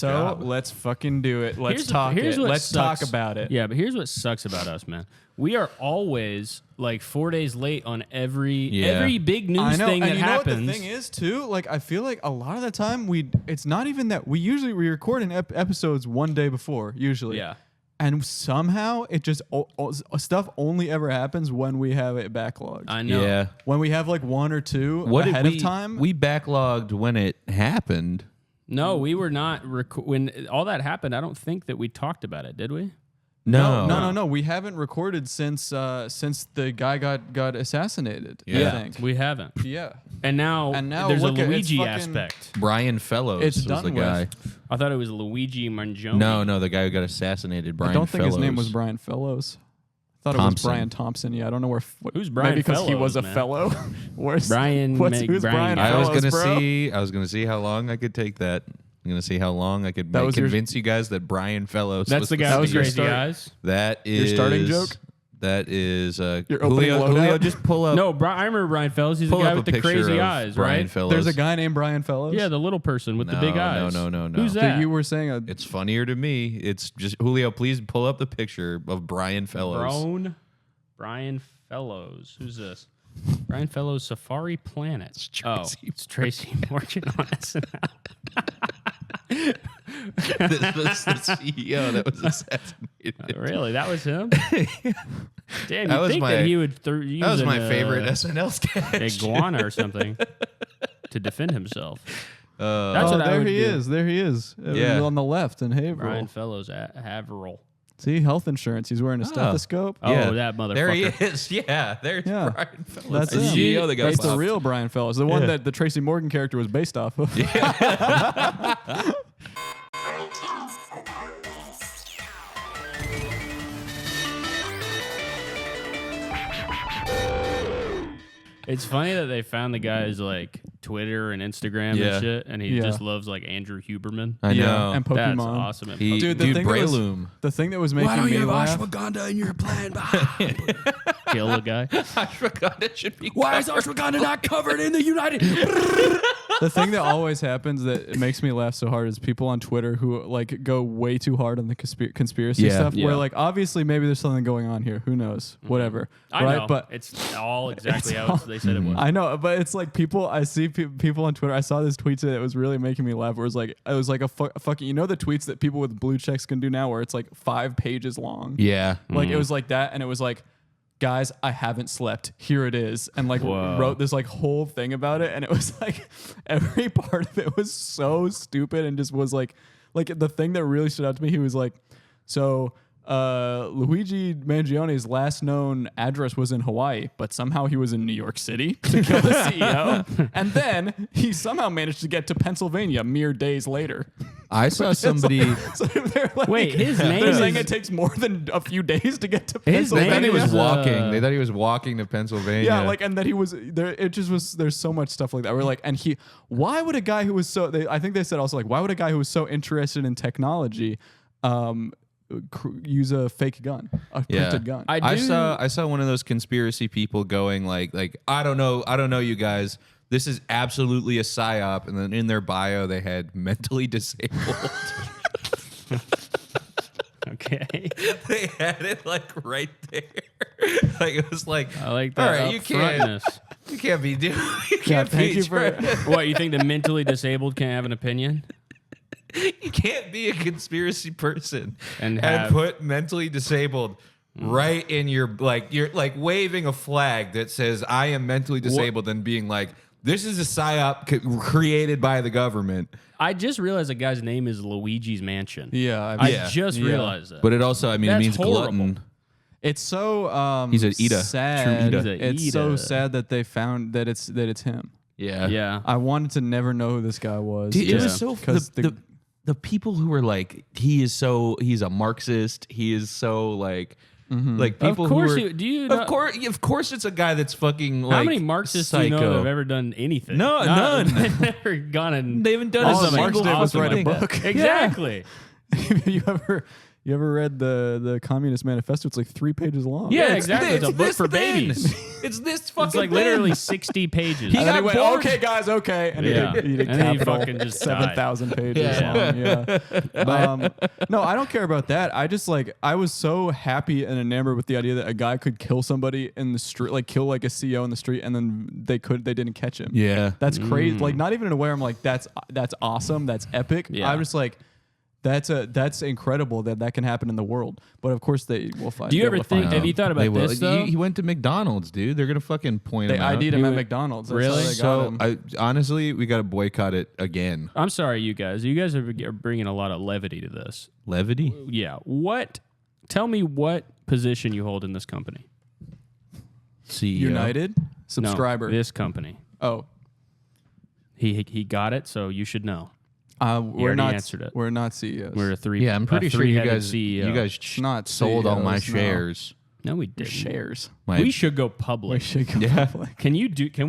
So let's fucking do it. Let's talk about it. Yeah, but here's what sucks about us, man. We are always like 4 days late on every big news thing that happens. Know what the thing is too? Like I feel like a lot of the time it's not even that we record in episodes one day before usually. Yeah. And somehow it just stuff only ever happens when we have it backlogged. I know. Yeah. When we have like one or two ahead of time. We backlogged when it happened. No, we were not. When all that happened, I don't think that we talked about it, did we? No. We haven't recorded since the guy got assassinated. Yeah. I think. We haven't. Yeah. And now there's a Luigi aspect. Brian Fellows was the guy. I thought it was Luigi Mangione. No, the guy who got assassinated. Brian Fellows. I don't think his name was Brian Fellows. I thought it was Brian Thompson. Yeah, I don't know who's Brian. Maybe because he Fellows, was a man. fellow. Who's Brian Brian? I was Fellows, gonna see how long I could take that. I'm gonna see how long I could convince you guys that Brian Fellows. That's the guy with crazy eyes. That is your starting joke. That is Julio. Just pull up. No, I remember Brian Fellows. He's the guy with the crazy eyes, Brian right? Fellows. There's a guy named Brian Fellows. Yeah, the little person with the big eyes. No. Who's that? You were saying It's funnier to me. It's just Julio. Please pull up the picture of Brian Fellows. Brian Fellows. Who's this? Brian Fellows Safari Planet. It's Tracy Morgan on SNL. This was the CEO that was assassinated. Really? That was him? Damn, That you'd was think that he would use That was my favorite SNL sketch. iguana or something to defend himself. That's what there he is. There he is. Yeah. On the left in Haverhill. Brian Fellows at Haverhill. See, health insurance. He's wearing a stethoscope. Oh, that motherfucker. There he is. Yeah, there's Brian Fellows. That's him. CEO that got That's popped. the real Brian Fellows. The one that the Tracy Morgan character was based off of. It's funny that they found the guy's like Twitter and Instagram and shit, and he just loves like Andrew Huberman. I know. And Pokemon. That's awesome. And Dude, the thing that was making me laugh. Ashwagandha in your plan? Kill a guy. Ashwagandha should be. Why is Ashwagandha not covered in the United? The thing that always happens that it makes me laugh so hard is people on Twitter who like go way too hard on the conspiracy stuff. Where like obviously maybe there's something going on here. Who knows? Whatever. I right? know. But it's all exactly how they said it was. I know, but it's like people. I see people on Twitter. I saw this tweet today that was really making me laugh. Where it was like a fucking. You know the tweets that people with blue checks can do now, where it's like 5 pages long. Yeah. Like it was like that, and it was like, guys, I haven't slept. Here it is, and like wrote this like whole thing about it, and it was like every part of it was so stupid, and just was like the thing that really stood out to me. He was like, so. Luigi Mangione's last known address was in Hawaii, but somehow he was in New York City to kill the CEO. And then he somehow managed to get to Pennsylvania mere days later. I saw somebody. Wait, his name They're is... saying it takes more than a few days to get to They Pennsylvania. thought he was walking. They thought he was walking to Pennsylvania. Yeah, like, and that he was there. It just was. There's so much stuff like that. We're like, and he. Why would a guy who was so? I think they said also like, why would a guy who was so interested in technology, use a fake gun, a printed gun? I saw one of those conspiracy people going like I don't know you guys. This is absolutely a psyop, and then in their bio they had mentally disabled. Okay. They had it like right there. Like it was like, I like that. All right, you can't be doing. You can't thank be you for What, you think the mentally disabled can't have an opinion? You can't be a conspiracy person and put mentally disabled right in your you're like waving a flag that says I am mentally disabled and being like, this is a psyop created by the government. I just realized the guy's name is Luigi's Mansion. Yeah, I just realized that. But it also, I mean, That's it means horrible. glutton. It's so He's an Ida. sad. True Ida. It's so sad that they found that it's him. Yeah. Yeah. I wanted to never know who this guy was. Dude, it was so the people who were like, he's a Marxist. He is so like people of course who are, of course it's a guy that's fucking like how many Marxists do you know that have ever done anything? No, none. They've never gone and they haven't done all a Marx single did was write a thing. book. Exactly. you ever You ever read the Communist Manifesto? It's like 3 pages long. Yeah, exactly. It's a book for thin. babies. It's this fucking It's like thin. literally 60 pages. And then he went, bored. okay, guys, okay. And Yeah. he did And then he capital fucking just 7,000 pages long. Yeah. No, I don't care about that. I just I was so happy and enamored with the idea that a guy could kill somebody in the street, like kill like a CEO in the street, and then they didn't catch him. Yeah. That's crazy. Like, not even in a way where I'm like, that's awesome. That's epic. Yeah. I'm just like, that's incredible that can happen in the world. But of course they will find. Do you be ever able to think? find Have him. you thought about this though? He went to McDonald's, dude. They're gonna fucking point They him out. ID'd him at would- McDonald's. That's Really? how they got him. Honestly, we got to boycott it again. I'm sorry, you guys. You guys are bringing a lot of levity to this. Levity. Yeah. Tell me what position you hold in this company. CEO. United subscriber. No, this company. Oh, He got it, so you should know. we're already not. answered it. We're not CEOs. We're a three. Yeah, I'm pretty sure you three-headed guys. CEO. You guys Not sold all my CEOs, no. shares. No, we Your didn't. shares. My- We should go We public. should go Yeah. public. Can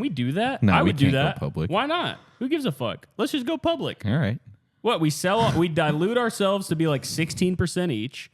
we do that? No, I we would do can't go that. public. Why not? Who gives a fuck? Let's just go public. All right. What we dilute ourselves to be like 16% each,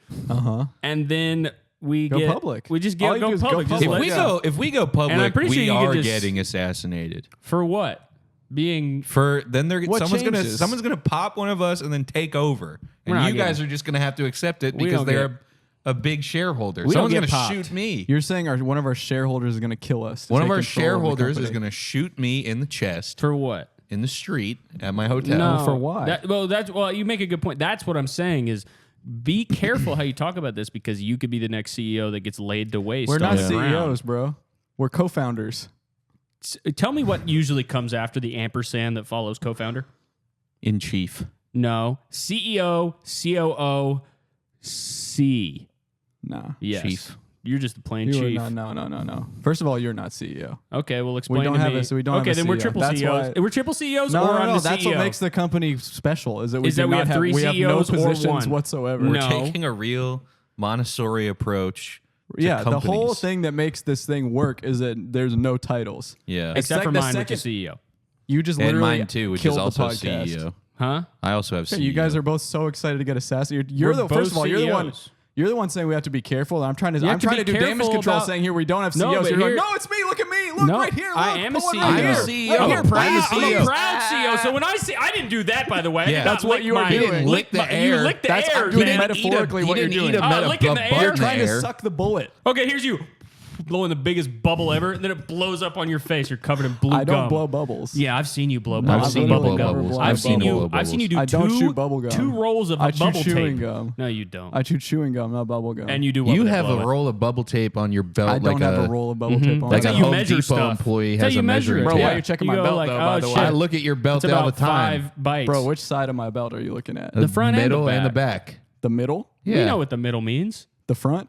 and then we Go get public. We just All get you do go is go public. Just public. let- If we go public, pretty sure we you could are just- getting assassinated. For what? Being What changes? someone's gonna pop one of us and then take over, We're and not you guys getting- are just gonna have to accept it We because don't they're a big shareholder. We don't Someone's get gonna popped. shoot me. You're saying one of our shareholders is going to kill us. to One of take our control the shareholders is company. gonna shoot me in the chest for what? in the street at my hotel. No, for why? Well, you make a good point. That's what I'm saying is be careful how you talk about this because you could be the next CEO that gets laid to waste. We're on not the ground. CEOs, bro. We're co-founders. Tell me what usually comes after the ampersand that follows co-founder. In chief. No, CEO, COO, C. Nah. Yes. Chief. You're just the plain You are chief. no. First of all, you're not CEO. Okay, well explain don't to have me. a- so we don't okay, have a then we're CEO. triple That's CEOs. why- We're triple CEOs No, or no, I'm no. the That's CEO. what makes the company special. Is that we Is do that we not have three we have no CEOs or positions one? whatsoever. We're No. taking a real Montessori approach. to Yeah, the whole companies. thing that makes this thing work is that there's no titles. Yeah. Except for the mine, which is second- CEO. You just And literally mine too, which killed is the also podcast. CEO. Huh? I also have CEO. You guys are both so excited to get assassinated. You're We're the first both of all, you're the one. CEOs. You're the one saying we have to be careful. And I'm trying to have to do be damage careful control, about- saying here we don't have No, CEOs. but You're here- like, no, it's me. Look at me. Look No, right here. Look. I am a Come on, CEO. right I'm a here. CEO. Right here. I'm a Proud CEO. I'm a proud CEO. So when I didn't do that, by the way. I Yeah. did not That's what lick you were my- doing. He didn't lick the You air. licked the That's air, I'm doing man. metaphorically what you're doing. licking the air? You're trying to air. suck the bullet. Okay, here's you blowing the biggest bubble ever, and then it blows up on your face. You're covered in blue I gum. don't blow bubbles. Yeah, I've seen you blow I've bubbles. seen you literally blow never bubbles. blown I've I've seen seen you blow you. I've seen you do I don't two chew bubble gum. 2 rolls of I chew bubble chewing tape. gum. No, you don't. I chew chewing gum, not bubble gum. And you do. What You with that have blow a it? roll of bubble tape on your belt. I don't have a roll of bubble tape on. Like That's a how you Home measure Depot stuff. employee That's how has you a measure measuring it. Bro, tape. why are you checking my go belt, like, though, by oh, the way? shit. I look at your belt It's all about the time. 5 bites. Bro, which side of my belt are you looking at? The front and the middle and the back. back. The middle? You Yeah. know what the middle means. The front?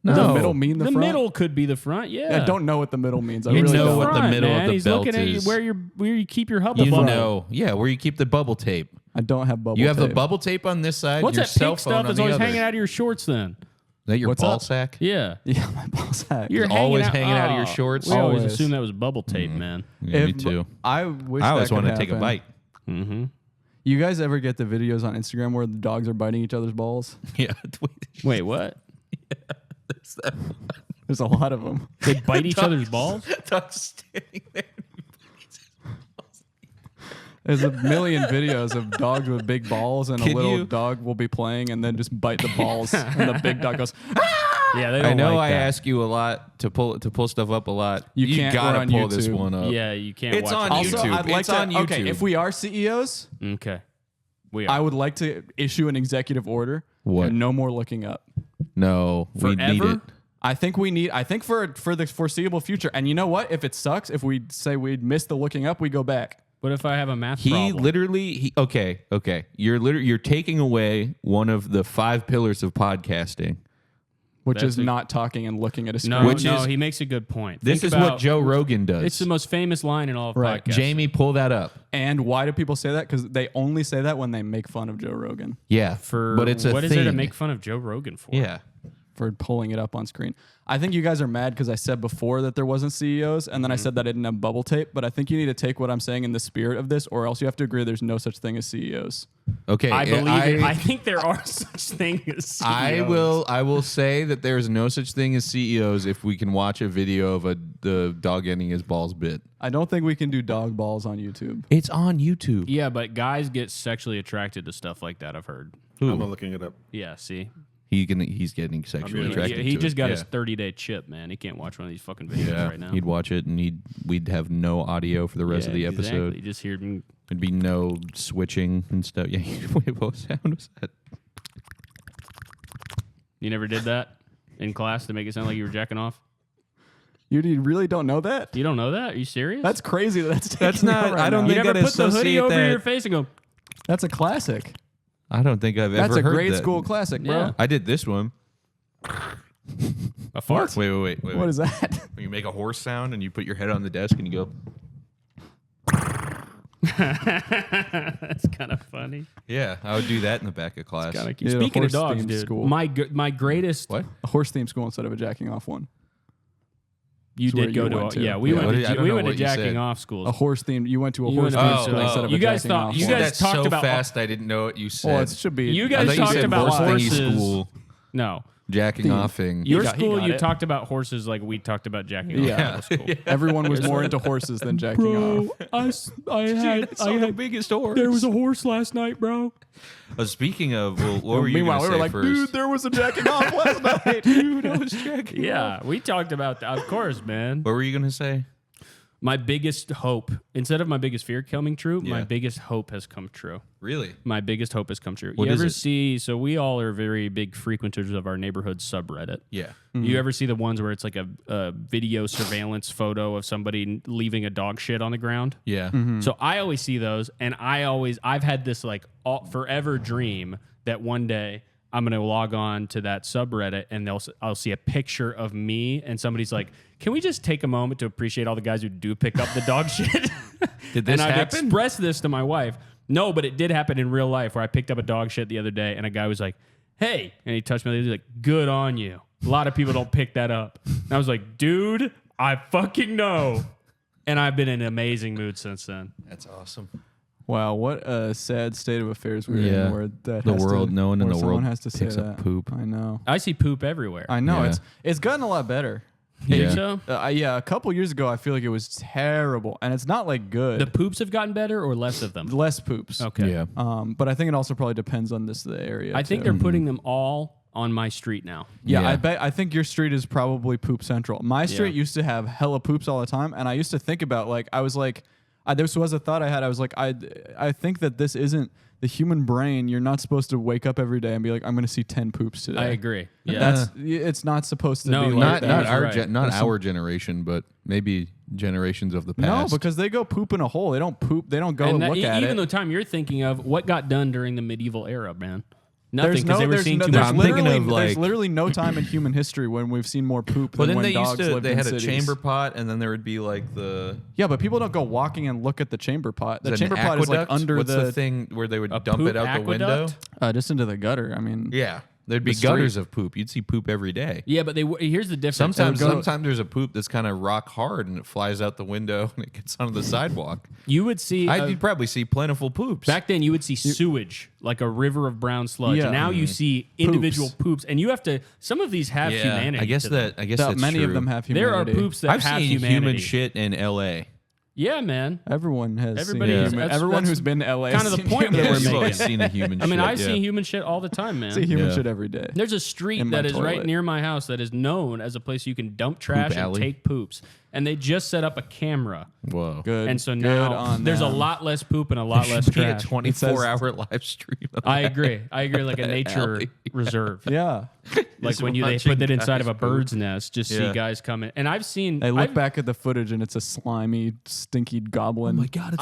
No. Does the middle mean the The front? middle could be the front. Yeah. I don't know what the middle means. I You really know don't. what the middle of man. the He's belt looking at is. where you keep your hubble You bubble. know, yeah, where you keep the bubble tape. I don't have bubble You have the tape. bubble tape on this side. What's your that cell pink phone stuff on that's the always other. hanging out of your shorts then? Is that your What's ball up? sack? Yeah. Yeah, my ball sack. You're always hanging hanging out of your Oh, shorts? We always Always. assumed that was bubble tape, man. Yeah, me too. I wish I always that could wanted to take a happen. bite. Mm-hmm. You guys ever get the videos on Instagram where the dogs are biting each other's balls? Yeah. Wait, what? There's a lot of them. They bite each other's balls? Dog's standing there. There's a million videos of dogs with big balls, and a Can little you- dog will be playing and then just bite the balls, and the big dog goes. Yeah, they don't I know like I that. ask you a lot to pull stuff up a lot. You can't gotta run pull this YouTube. one up. Yeah, you can't It's watch on it. Also, YouTube. I'd like It's to. on Okay, YouTube. if we are CEOs, Okay. We I are. would like to issue an executive order. What? And no more looking up. No, we need Forever? it. I think for the foreseeable future. And you know what? If it sucks, if we say we missed the looking up, we go back. What if I have a math He problem? literally. Okay. You're taking away one of the 5 pillars of podcasting. Which That's is a- not talking and looking at a screen. No, Which no, is- he makes a good point. This Think is what about- Joe Rogan does. It's the most famous line in all of Right. podcasts. Jamie, pull that up. And why do people say that? Because they only say that when they make fun of Joe Rogan. Yeah, For but it's a what thing. is there to make fun of Joe Rogan for? Yeah, for pulling it up on screen. I think you guys are mad because I said before that there wasn't CEOs, and then I said that I didn't have bubble tape. But I think you need to take what I'm saying in the spirit of this, or else you have to agree there's no such thing as CEOs. Okay, I believe it. I think there are such things as CEOs. I will say that there is no such thing as CEOs if we can watch a video of the dog getting his balls bit. I don't think we can do dog balls on YouTube. It's on YouTube. Yeah, but guys get sexually attracted to stuff like that, I've heard. I'm not looking it up. Yeah, see? He's getting sexually attracted to He just it. got his 30-day chip, man. He can't watch one of these fucking videos right now. He'd watch it and we'd have no audio for the rest of the episode. Exactly. Just hear him. There'd be no switching and stuff. Yeah, wait, what sound was that? You never did that in class to make it sound like you were jacking off? You really don't know that? You don't know that? Are you serious? That's crazy. That's not. I don't you think never I'd put the hoodie associate over that. your face and go, That's a classic. I don't think I've That's ever a heard grade that. school classic, bro. Yeah. I did this one. a fart? Wait. What is that? When you make a horse sound and you put your head on the desk and you go. That's kind of funny. Yeah, I would do that in the back of class. Kinda cute. You did a Speaking of dogs, horse-themed dude, school. my greatest. What? A horse themed school instead of a jacking off one. You That's where did go you to. went to. Yeah, we Yeah, went I to don't we know went to what you jacking said. off schools. A horse themed. You went to a You horse went themed to- school oh. instead of You a guys jacking thought- off you one. guys That's talked so about- fast. I didn't know what you said. Well, it should be. You I guys thought you talked said about horse thingy horses. school, No, jacking offing. your got- he school got you it. talked about horses like we talked about jacking off. Yeah. At school. Everyone was more into horses than jacking off. I had the biggest horse. a horse last night, bro. Speaking of, well, what were you Meanwhile, going we to were say like, first? dude, there was a jacking off last night. Dude, I was jacking Yeah, we talked about that. Of course, man. What were you going to say? My biggest hope, instead of my biggest fear coming true, my Yeah. biggest hope has come true. Really? My biggest hope has come true. What you is ever it? see, so we all are very big frequenters of our neighborhood subreddit. Yeah. You ever see the ones where it's like a video surveillance photo of somebody leaving a dog shit on the ground? Yeah. So I always see those, and I've had this like forever dream that one day I'm gonna log on to that subreddit and I'll see a picture of me, and somebody's like, "Can we just take a moment to appreciate all the guys who do pick up the dog shit?" Did this and I've happen? expressed this to my wife. No, but it did happen in real life where I picked up a dog shit the other day, and a guy was like, "Hey," and he touched me. He was like, "Good on you." A lot of people don't pick that up. And I was like, "Dude, I fucking know." And I've been in an amazing mood since then. That's awesome. Wow, what a sad state of affairs we're Yeah. in. Where that The has world, to, no one in where the someone world has to say picks up that. poop. I know. I see poop everywhere. I know. Yeah. It's gotten a lot better. Think Yeah. so? Yeah, a couple years ago, I feel like it was terrible, and it's not like good. The poops have gotten better or less of them? Less poops. Okay. Yeah. But I think it also probably depends on the area. I think too. they're putting them all on my street now. Yeah, Yeah. I think your street is probably poop central. My street used to have hella poops all the time, and I used to think about this was a thought I had. I was like, I think that this isn't the human brain. You're not supposed to wake up every day and be like, I'm going to see 10 poops today. I agree. Yeah. It's not supposed to No, be Not like that. Not That's our right. not our generation, but maybe generations of the No, past. because they go poop in a hole. They don't poop. They don't go and look at even it. the time you're thinking of, what got done during the medieval era, man? Nothing, There's because they were seeing too much. I'm thinking literally, of, there's like- literally no time in human history when we've seen more poop Well, than then when they used dogs to. lived They in had a cities. chamber pot, and then there would be like the Yeah, but people don't go walking and look at the chamber pot. The is it chamber an pot is like aqueduct? under What's the thing where they would dump poop it out the window. aqueduct? just into the gutter. I mean, Yeah, there'd be The street. gutters of poop. You'd see poop every day. Yeah, but here's the difference. Sometimes there's a poop that's kind of rock hard and it flies out the window and it gets onto the sidewalk. You would see You'd probably see plentiful poops. back then. You would see sewage, like a river of brown sludge. Yeah. Now you see individual poops, and you have to. Some of these have humanity. I guess to them. that's many true. of them have There humanity. are poops that I've have seen humanity. human shit in L.A. Yeah, man. Everyone has. Everybody seen is- human, that's- everyone that's who's been to LA. kind has of the seen point human that we're shit. You've making. always seen a human I mean, shit. I yeah. see human shit all the time, man. See human Yeah. shit every day. There's a street in my that is right toilet. near my house that is known as a place you can dump trash and alley? take poops. And they just set up a camera. Whoa. Good. And so Good now on there's a them. lot less poop and a lot less Be a trash. 24-hour live stream. Of I that. agree. Like a nature alley. reserve. Yeah. Like Just when they watching put it inside of a guys poop. bird's nest, just see Yeah. guys come in. And I've seen. They look I've- back at the footage and it's a slimy, stinky goblin. Oh my god!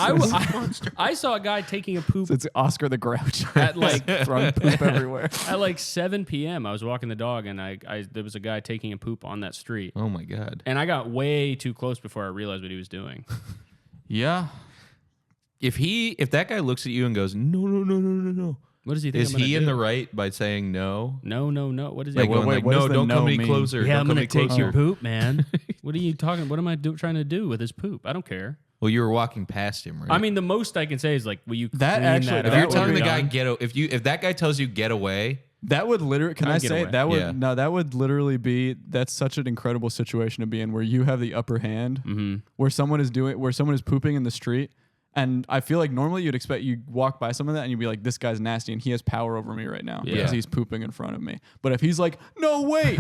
I saw a guy taking a poop It's Oscar the Grouch at like throwing poop everywhere. at like 7 p.m. I was walking the dog, and there was a guy taking a poop on that street. Oh my god. And I got way too close before I realized what he was doing. Yeah. If that guy looks at you and goes, no, What does he think? Is he in the right by saying no? No. What is he? Like, going like, what no, does the don't no come any mean? closer. Yeah, don't I'm come gonna any take closer. your poop, man. What are you talking? What am I trying to do with his poop? I don't care. Well, you were walking past him, right? I mean, the most I can say is like, will you That clean actually- that if up if you're that telling when the guy done? if that guy tells you get away, That would literally, can I I'd get say away. that would Yeah. no, that would literally be, that's such an incredible situation to be in where you have the upper hand, where someone is pooping in the street. And I feel like normally you'd expect you walk by some of that and you'd be like, this guy's nasty and he has power over me right now because he's pooping in front of me. But if he's like, no, wait,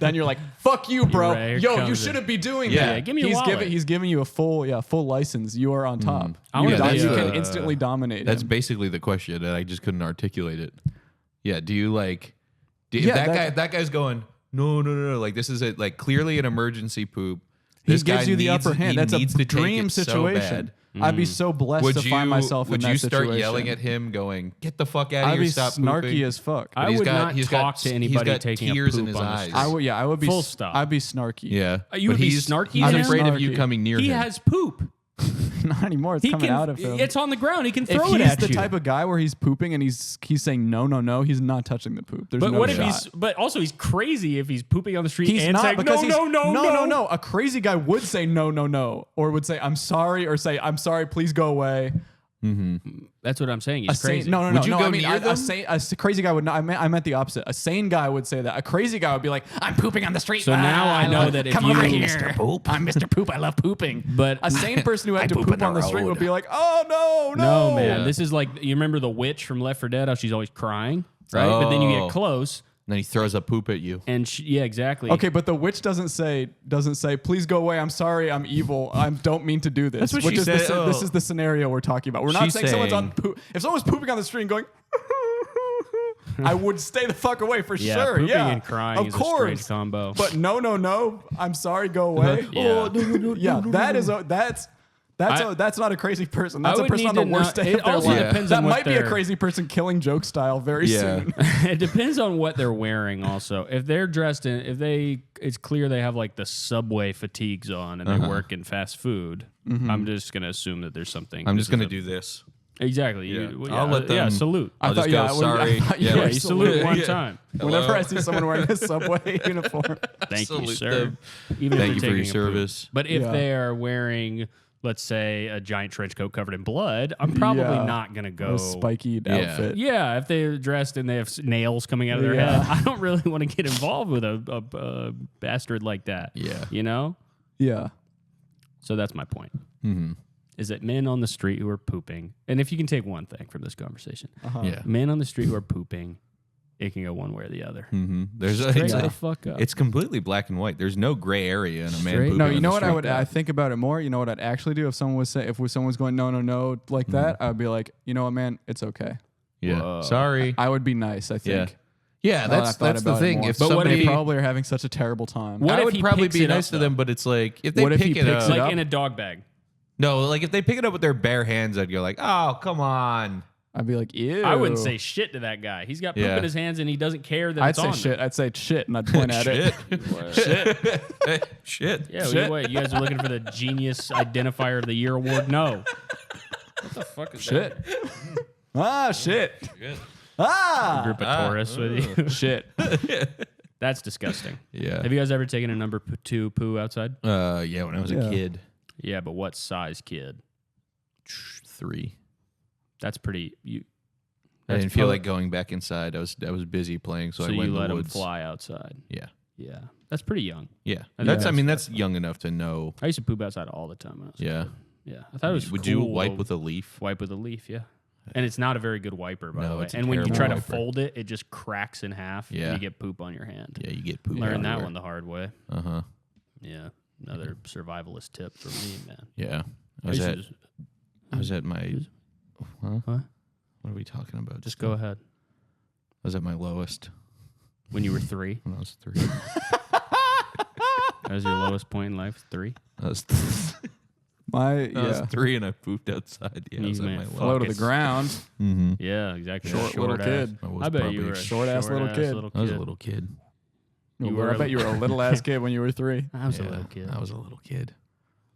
then you're like, fuck you, bro. right, here Yo, you comes shouldn't be doing Yeah. that. Give me your wallet. He's giving you a full license. You are on top. I You, wanna be you a- can instantly dominate that's him. basically the question, and I just couldn't articulate it. Yeah, do you like? If Yeah, that guy's going no, like this is like clearly an emergency poop. He This gives guy you the needs- upper hand. he That's a needs to take dream it so situation. bad. I'd be so blessed to find myself in Would that you situation. start yelling at him, going, "Get the fuck out of I'd here! be Stop snarky pooping." as fuck. I But would not talk to anybody he's got taking a tears poop in his on the eyes. street. I would be Full stop. I'd be snarky. Yeah, You but would be he's snarky I'm to afraid him? of you Snarky. coming near He him. has poop. Not anymore. It's He coming can. out of him. It's on the ground. He can If throw it he's at the you. type of guy where he's pooping and he's saying no, he's not touching the poop. There's But no what shot. if he's? But also he's crazy if he's pooping on the street He's and not saying because no. A crazy guy would say no, or would say I'm sorry, or say I'm sorry, please go away. That's what I'm saying. A He's sane, crazy. no. Would you go I mean, near them? a crazy guy would not. I meant the opposite. A sane guy would say that. A crazy guy would be like, I'm pooping on the street. So now I know that if come you- over here, Mr. Poop. I'm Mr. Poop. I love pooping. But a sane person who had to poop poop in the on the street road. would be like, oh no. No, man. Yeah. This is like you remember the witch from Left 4 Dead? How she's always crying, right? But then you Oh. get close, And then he throws a poop at you. and yeah, exactly. Okay, but the witch doesn't say, please go away. I'm sorry. I'm evil. I don't mean to do this. That's what which she is said. This is the scenario we're talking about. We're not She's saying someone's on saying- poop. If someone's pooping on the street and going, I would stay the fuck away for Yeah, sure. pooping Yeah, and crying of is course. a strange combo. But no. I'm sorry. Go away. Yeah. Yeah, that's not a crazy person. That's I a would person on need the to worst know- day it of their also life. depends That on what might be a they're- crazy person killing joke style very Yeah. soon. It depends on what they're wearing. Also, if they're dressed in, it's clear they have like the subway fatigues on and they work in fast food. I'm just gonna assume that there's something. I'm this just gonna is a- do this. Exactly. Yeah. You, I'll let them- Yeah, salute. I'll just yeah, go, I sorry. thought you Yeah, were Yeah, you salute one Yeah. time. Whenever I see someone wearing a subway uniform, Thank you, Salute sir. them. Even Thank if you they're for your taking a poop. service. But if Yeah. they are wearing, let's say, a giant trench coat covered in blood, I'm probably Yeah. not gonna go a spiky Yeah. outfit. Yeah, if they're dressed and they have nails coming out of their Yeah. head, I don't really want to get involved with a bastard like that. Yeah. You know? Yeah. So that's my point. Mm-hmm. Is that men on the street who are pooping, and if you can take one thing from this conversation, Yeah. men on the street who are pooping, it can go one way or the other. Mm-hmm. There's Straight it's, the fuck up. it's completely black and white. There's no gray area in a man Straight- pooping. No, on you the know what I street. would? I think about it more. You know what I'd actually do if someone was someone was going no like that. I'd be like, you know what, man, it's okay. Yeah. Whoa. Sorry. I would be nice. I think. Yeah, Now that I've that's thought the about it thing. more. If But what somebody They probably are having such a terrible time. What I if would he probably picks be it nice up, to them, but it's like if they What if pick he it picks up, it like up? in a dog bag. no, like if they pick it up with their bare hands, I'd go like, oh, come on. I'd be like, ew. I wouldn't say shit to that guy. He's got poop Yeah. in his hands and he doesn't care that I'd it's say on shit. there. I'd say shit, and I'd point at it. Shit. Shit. Yeah, Shit. what, you guys are looking for the Genius Identifier of the Year award? No. What the fuck is Shit. Shit. Ah. Group of tourists with you. Shit. That's disgusting. Yeah. Have you guys ever taken a number 2 poo outside? Yeah, when I was Yeah. a kid. Yeah, but what size kid? 3. That's pretty. I didn't feel like going back inside. I was busy playing, so I So went you in let the them woods. fly outside. Yeah. Yeah, that's pretty young. Yeah. I That's think I mean that's young enough to know. I used to poop outside all the time. When I was a Yeah. kid. Yeah. I thought it was Would cool. you wipe with a leaf? Wipe with a leaf? Yeah. And it's not a very good wiper, by No, the way. it's a And when you terrible try to wiper. fold it, it just cracks in half. Yeah. And you get poop on your hand. Yeah, you get poop. Learned that one the hard way. Uh-huh. Yeah. Another survivalist tip for me, man. Yeah. I was at my Huh? What? What are we talking about? Just go ahead. I was at my lowest When you were 3, when I was 3. that was your lowest point in life. 3. I was My I was yeah. 3 and I pooped outside. Yeah, I was You at man, my fuck. lowest. Low to the It's- ground. Mm-hmm. Yeah, exactly. Short little ass. kid. I bet you were a short-ass little kid. I was a little kid. You were I bet you were a little ass kid when you were 3. I was a Yeah, little kid. I was a little kid.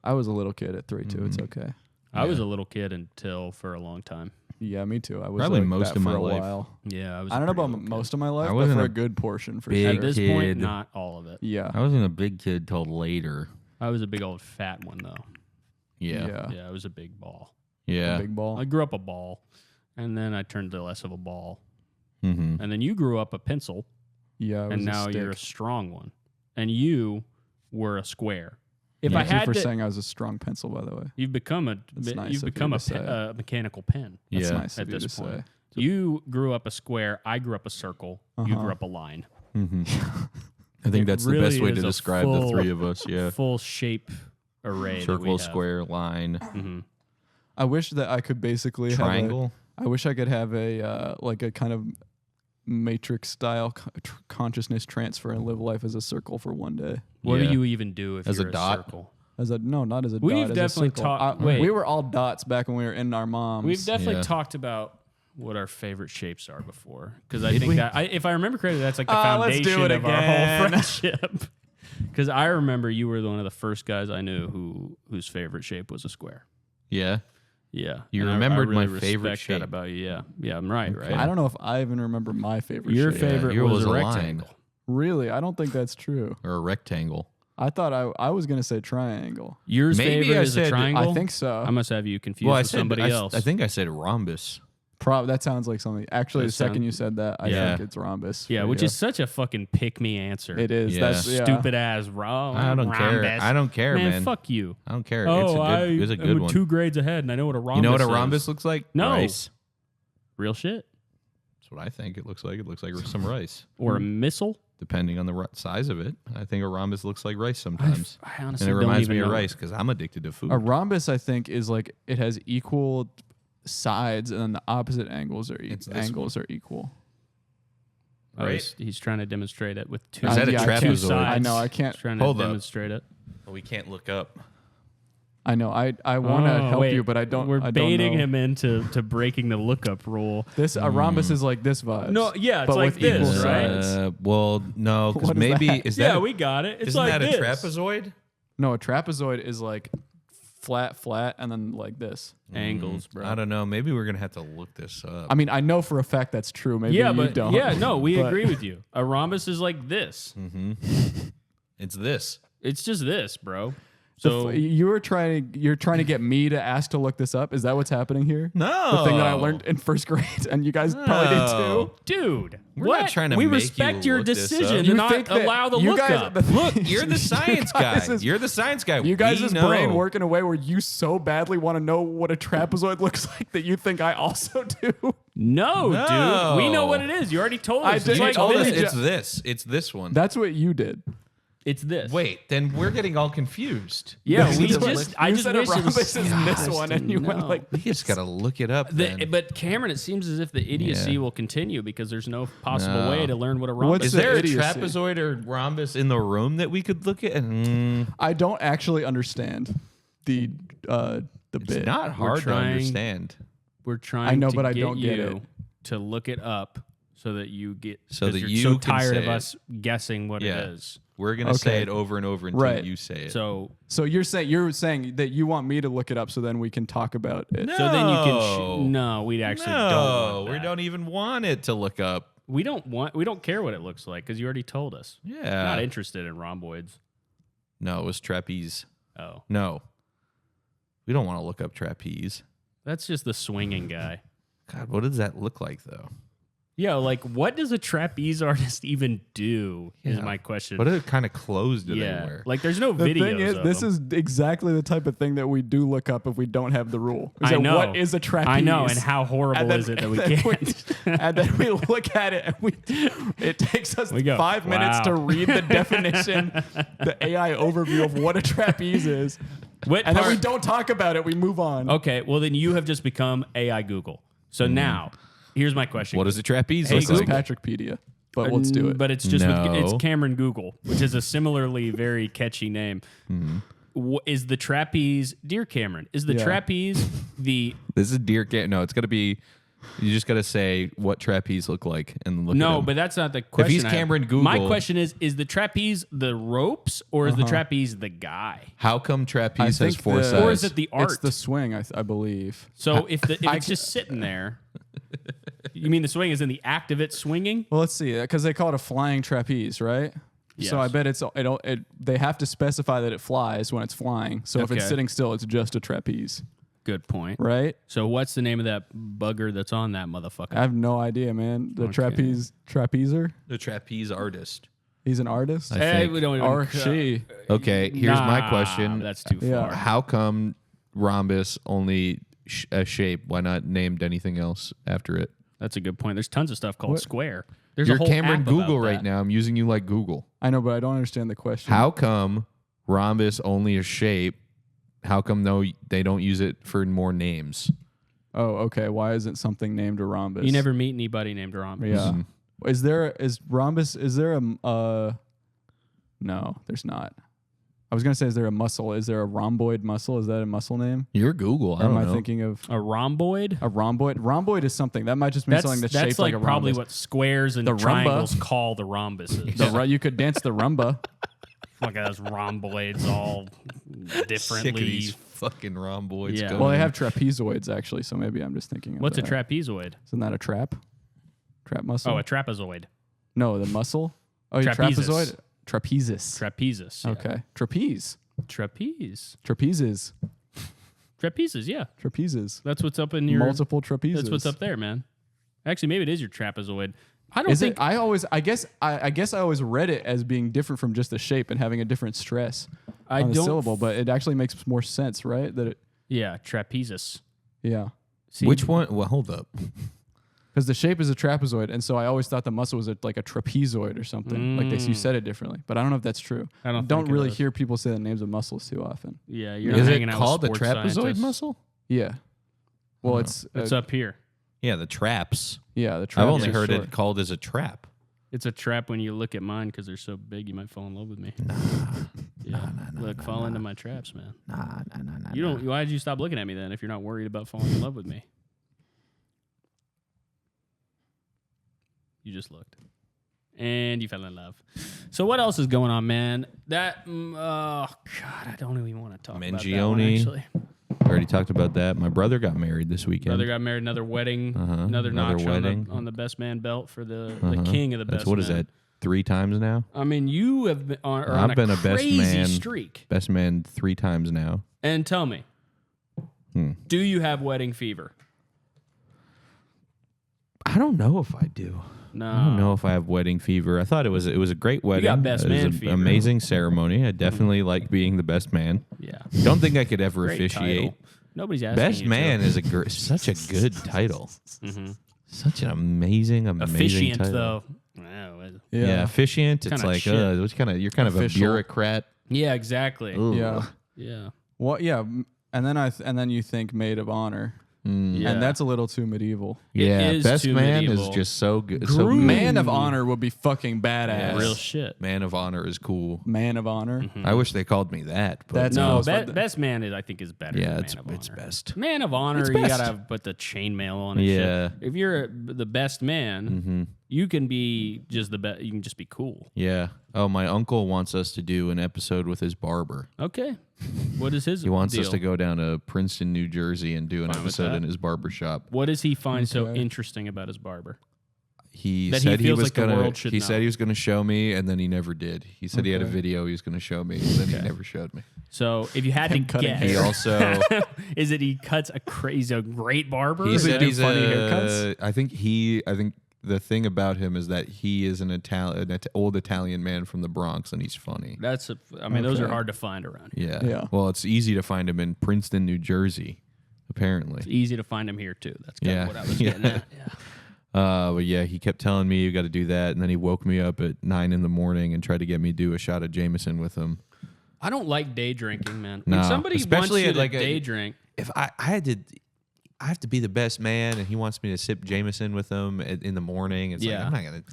I was a little kid at 3 too. It's okay. I was a little kid until for a long time. Yeah, me too. I was Probably like most that of for my a life. while. Yeah, I was. I don't know about most of my life, but wasn't for a a good portion for big At sure. this kid. point, not all of it. Yeah. I wasn't a big kid till later. I was a big old fat one though. Yeah. Yeah, I was a big ball. Yeah. Big ball. I grew up a ball, and then I turned to less of a ball, Mm-hmm. and then you grew up a pencil, Yeah. I was and a now stick. you're a strong one, and you were a square. If Thank I you had for to, saying I was a strong pencil, by the way. you've become That's nice you've of you become to a say. mechanical pen. That's Yeah. nice At of you to this point. say. You grew up a square. I grew up a circle. You grew up a line. Mm-hmm. I think It that's really the best way is to a describe the full- three of us. Yeah. Full shape array. that we Circle, have. square, line, Mm-hmm. I wish that I could basically triangle. I wish I could have a like a kind of matrix style consciousness transfer and live life as a circle for one day. What do Yeah. you even do if As a you're dot? circle? As a not as a We've dot, as definitely a circle. talked- wait. We were all dots back when we were in our moms. We've definitely Yeah. talked about what our favorite shapes are before, because I Did think we? that if I remember correctly, that's like the Let's do foundation it of our whole again. friendship. Because I remember you were one of the first guys I knew whose favorite shape was a square. Yeah. Yeah, You And remembered really my favorite respect that shape. about you. Yeah, yeah, I'm right. Okay. Right. I don't know if I even remember my favorite Your shape. favorite yours was a was a line. rectangle. Really? I don't think that's true. Or a rectangle. I thought I was going to say triangle. Yours Maybe favorite I is a said- triangle. I think so. I must have you confused Well, I with said somebody else. I think I said rhombus. That sounds like something. Actually, That the second sound- you said that, I Yeah. think it's rhombus. yeah, for which you. is such a fucking pick me answer. It is. Yeah. That's yeah. Stupid ass wrong. I don't care. I don't care, man. Fuck you. I don't care. Oh, It's a good I'm one. 2 grades ahead, and I know what a rhombus. You know what a is. rhombus looks like? No. Rice. Real shit. That's what I think it looks like. It looks like some rice, Or a missile. depending on the size of it. I think a rhombus looks like rice sometimes. I And honestly it don't reminds even me of know. rice because I'm addicted to food. A rhombus, I think, is like it has equal sides, and then the opposite angles are It's this equal. Oh, Right? he's trying to demonstrate it with two. Is that a yeah, I can't- trapezoid? I know. I can't. He's trying Hold to up. demonstrate it. We can't look up. I know. I want to help wait. you, but I don't. We're I don't baiting know. him into breaking the lookup rule. This a rhombus is like this vibe. No, yeah, it's but like with equal this, right? sides. Well, no, because What is maybe that? is Yeah, that we got it. It's isn't like that this. a trapezoid? No, a trapezoid is like flat, and then like this. Angles, bro. I don't know. Maybe we're gonna have to look this up. I mean, I know for a fact that's true. Maybe Yeah, you but don't. yeah, no, we But- agree with you. A rhombus is like this. It's this. It's just this, bro. The So you're trying to get me to ask to look this up. Is that what's happening here? No, The thing that I learned in first grade, and you guys probably did No. too. dude, We're what? not trying to we make respect you your look this decision up. to You not think that allow the you guys, lookup. Look, you're the science guy. You're the science guy. You guys' We know. brain work in a way where you so badly want to know what a trapezoid looks like that you think I also do. No, No. dude. We know what it is. You already told us. I It's didn't You like tell told us me. this. it's this. It's this one. That's what you did. It's this. Wait, then we're getting all confused. Yeah, This we is what- just. I you just said a wish it was. rhombus is God, this I one, just and you went know. like We just gotta look it up. then. But Cameron, it seems as if the idiocy Yeah. will continue because there's no possible No. way to learn what a What's rhombus Is the there idiocy? a trapezoid or rhombus in the room that we could look at? I don't actually understand the It's bit. not hard to trying- understand. We're trying I know, to but I get don't get you it. to look it up so that you get So 'cause that you're you so can tired say of it. us guessing what Yeah. it is. We're gonna say Okay. it over and over until Right. you say it. So So you're saying that you want me to look it up so then we can talk about it. No. so then you can no, we actually don't want we that. don't even want it to look up. We don't care what it looks like because you already told us. Yeah. Not interested in rhomboids. No, it was trapeze. Oh, No. We don't want to look up trapeze. that's just the swinging guy. God, what does that look like though? Yeah, like what does a trapeze artist even do? Is Yeah. my question. What kind of clothes do they yeah, wear? like there's no The videos. thing is, of this them. is exactly the type of thing that we do look up if we don't have the rule. Is I that know. what is a trapeze? I know, and how horrible is it that we can't? and then we look at it, and it takes us We go, 5 minutes wow. to read the definition, the AI overview of what a trapeze is, What and then we part- don't talk about it. We move on. Okay, well then you have just become AI Google. So now, here's my question. What does a trapeze Hey, look This is like? Patrickpedia, but let's do it. But it's just No. it's Cameron Google, which is a similarly very catchy name. Is the trapeze, dear Cameron? Is the Yeah. trapeze the This is deer cat. No, it's gonna be You just got to say what trapeze look like and look at No, him. but that's not the question. he's Cameron Google- My question is the trapeze the ropes or is the trapeze the guy? How come trapeze has think 4 the- sides? Or is it the art? It's the swing, I believe. So if it's just sitting there, you mean the swing is in the act of it swinging? Well, let's see, because they call it a flying trapeze, right? Yes. So I bet they have to specify that it flies when it's flying. So if it's Okay. sitting still, it's just a trapeze, Good point. right? So what's the name of that bugger that's on that motherfucker? I have no idea, man. The Okay. trapezer. the trapeze artist? He's an artist, I Hey, think. we don't even or she. Okay, here's my Nah, question. That's too Yeah. far. How come rhombus only a shape? Why not named anything else after it? That's a good point. There's tons of stuff called What? square. There's You're a whole Cameron app Google about right that. now. I'm using you like Google. I know, but I don't understand the question. How come rhombus only a shape? How come they don't use it for more names? Oh, okay. Why isn't something named a rhombus? You never meet anybody named Rhombus. Yeah. Mhm. Is rhombus? Is there a? No, there's not. I was gonna say, is there a muscle? Is there a rhomboid muscle? Is that a muscle name? You're Google. I Or don't am I know. thinking of A rhomboid? a rhomboid? Rhomboid is something that might just mean something that's shaped like a probably rhombus. what squares and The rumba. triangles call the rhombuses. You could dance the rumba. Look at those rhomboids all Sick of differently. these fucking rhomboids. Yeah. going Well, they in. have trapezoids actually, so maybe I'm just thinking. What's a that. trapezoid? Isn't that a trap? Trap muscle? Oh, a trapezoid. No, the muscle. Oh, your Trapezes. trapezoid. Trapezis. Trapezes. Yeah. Okay. Trapeze. Trapeze. Trapezes. Trapezes, yeah. Trapezes. That's what's up in your Multiple trapezes. That's what's up there, man. Actually, maybe it is your trapezoid. I don't Is think it? I guess I always read it as being different from just the shape and having a different stress I on the don't syllable, but it actually makes more sense, right? That it, Yeah, trapezes. yeah, See, Which one? Well, hold up. because the shape is a trapezoid, and so I always thought the muscle was like a trapezoid or something. Like you said it differently, but I don't know if that's true. I don't think it really is. hear people say the names of muscles too often. Yeah, you're Is hanging it out called the with sports trapezoid scientists. muscle? Yeah. Well, it's It's up here. Yeah, the traps. yeah. The trap I've only is heard short. it called as a trap. It's a trap when you look at mine because they're so big you might fall in love with me. Look, fall into my traps, man. Nah. You don't. Why did you stop looking at me then? If you're not worried about falling in love with me, you just looked, and you fell in love. So what else is going on, man? That oh god, I don't even want to talk about that one, Mangione. actually. I already talked about that. My brother got married this weekend. Brother got married, another wedding, another Another notch wedding. on the best man belt for the king of the best. That's what is man. that? 3 times now? I mean, you have been on I've been a best crazy man. streak. Best man 3 times now. And tell me, do you have wedding fever? I don't know if I do. No. I don't know if I have wedding fever. I thought it was a great wedding. got best it was man an fever. amazing ceremony. I definitely like being the best man. Yeah. Don't think I could ever Great officiate. title. Nobody's asking Best you man to. is such a good title. Such an amazing Officiant, title. though. Wow. Yeah, officiant. It's Kinda like shit. you're kind of Official. a bureaucrat. Yeah, exactly. Ugh. Yeah. Yeah. Well, yeah, and then you think maid of honor, Yeah. and that's a little too medieval. Yeah, is best too man medieval. is just so good. So Groom. good. Man of honor would be fucking badass. Yes. real shit. Man of honor is cool. Man of honor. I wish they called me that. But That's No, almost what the- best man is I think is better. yeah, than it's man of honor. best. Man of honor, It's you best. gotta put the chainmail on. And Yeah. shit. If you're the best man, you can be just the best. You can just be cool. Yeah. Oh, my uncle wants us to do an episode with his barber. Okay. What is his? He wants deal? us to go down to Princeton, New Jersey, and do an Fine with episode that. in his barber shop. What does he find so Okay. interesting about his barber? He That he said he, feels was like the gonna. world should He know. said he was gonna show me, and then he never did. He said he had a video he was gonna show me, and then he never showed me. So if you had to Him cutting guess, He hair. also is it he cuts he's a great barber? he Or said is he's it funny a. haircuts? I think the thing about him is that he is an old Italian man from the Bronx, and he's funny. That's I mean those are Okay. hard to find around here. Yeah. Yeah. Well, it's easy to find him in Princeton, New Jersey, apparently. It's easy to find him here too. That's kind Yeah. of what I was Yeah. getting at. Yeah. But yeah, he kept telling me you got to do that, and then he woke me up at 9 a.m. and tried to get me to do a shot of Jameson with him. I don't like day drinking, man. No, When somebody especially wants you at to like a- day drink, If I have to be the best man, and he wants me to sip Jameson with him in the morning. It's Yeah. like I'm not gonna.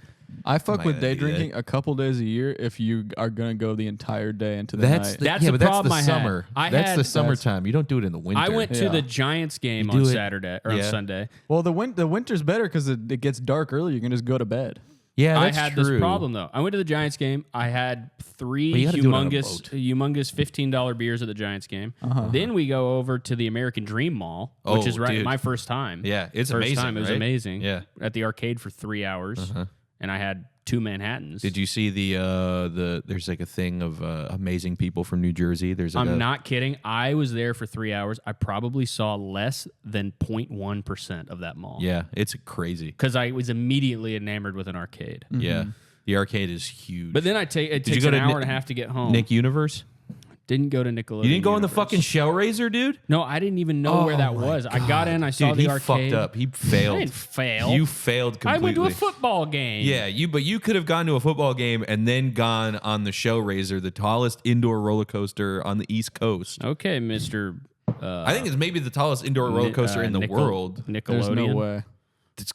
I fuck Might with not day do that. drinking a couple days a year if you are gonna go the entire day into the night. That's the but that's problem the I had. summer. That's the had- summertime. You don't do it in the winter. I went to Yeah. the Giants game You do on it- Saturday or on yeah. Sunday. Well, the winter's better because it gets dark early. You can just go to bed. Yeah, I that's had true. this problem though. I went to the Giants game. I had But three you gotta do it on a humongous $15 beers at the Giants game. Then we go over to the American Dream Mall, which Oh, is right dude. my first time. Yeah, it's first amazing. time. It was right? amazing. Yeah. At the arcade for 3 hours, and I had 2 Manhattans. Did you see the there's like a thing of amazing people from New Jersey? There's like I'm not kidding. I was there for 3 hours. I probably saw less than 0.1% of that mall. Yeah, it's crazy. Because I was immediately enamored with an arcade. Yeah, the arcade is huge. But then it you takes go an to hour Nick- and a half to get home. Nick Universe. Didn't go to Nickelodeon. You didn't go on the Universe. fucking Shellraiser, dude. No, I didn't even know where that was. I got in, I saw Dude, the he arcade. fucked up. He I failed. didn't fail. You failed I completely. went to a football game. Yeah, but you could have gone to a football game and then gone on the Shellraiser, the tallest indoor roller coaster on the East Coast. Okay, Mr. I think it's maybe the tallest indoor roller coaster in the world. Nickelodeon. There's no way. It's,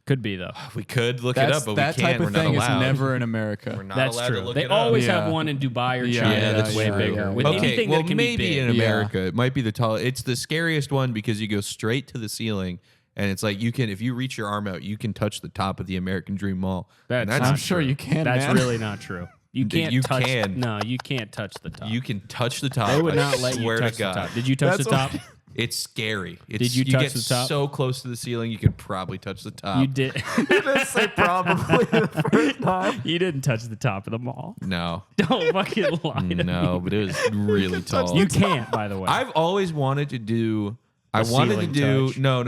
Could be though. we could look it up, but we that can't. type We're of not thing is allowed. never in America. We're not That's allowed true. to look They it always up. have Yeah. one in Dubai or Yeah, China. yeah, that's yeah, way yeah, bigger. yeah, With yeah. anything well, that can maybe be big. in America, it might be the tallest. It's the scariest one because you go straight to the ceiling, and it's like you can, if you reach your arm out, you can touch the top of the American Dream Mall. And That's I'm not sure true. you can. That's man. really not true. You can't You touch. can. No, you can't touch the top. You can touch the top. They would I not let you swear touch to the God. top. Did you touch That's the top? It's scary. It's, Did you touch get the top? so close to the ceiling, you could probably touch the top. You did. Just say probably the first time. You didn't touch the top of the mall. No, Don't fucking lie to me. no, but it was really tall. You can't, by the way. I've always wanted to do. I wanted to ceiling do. touch. No.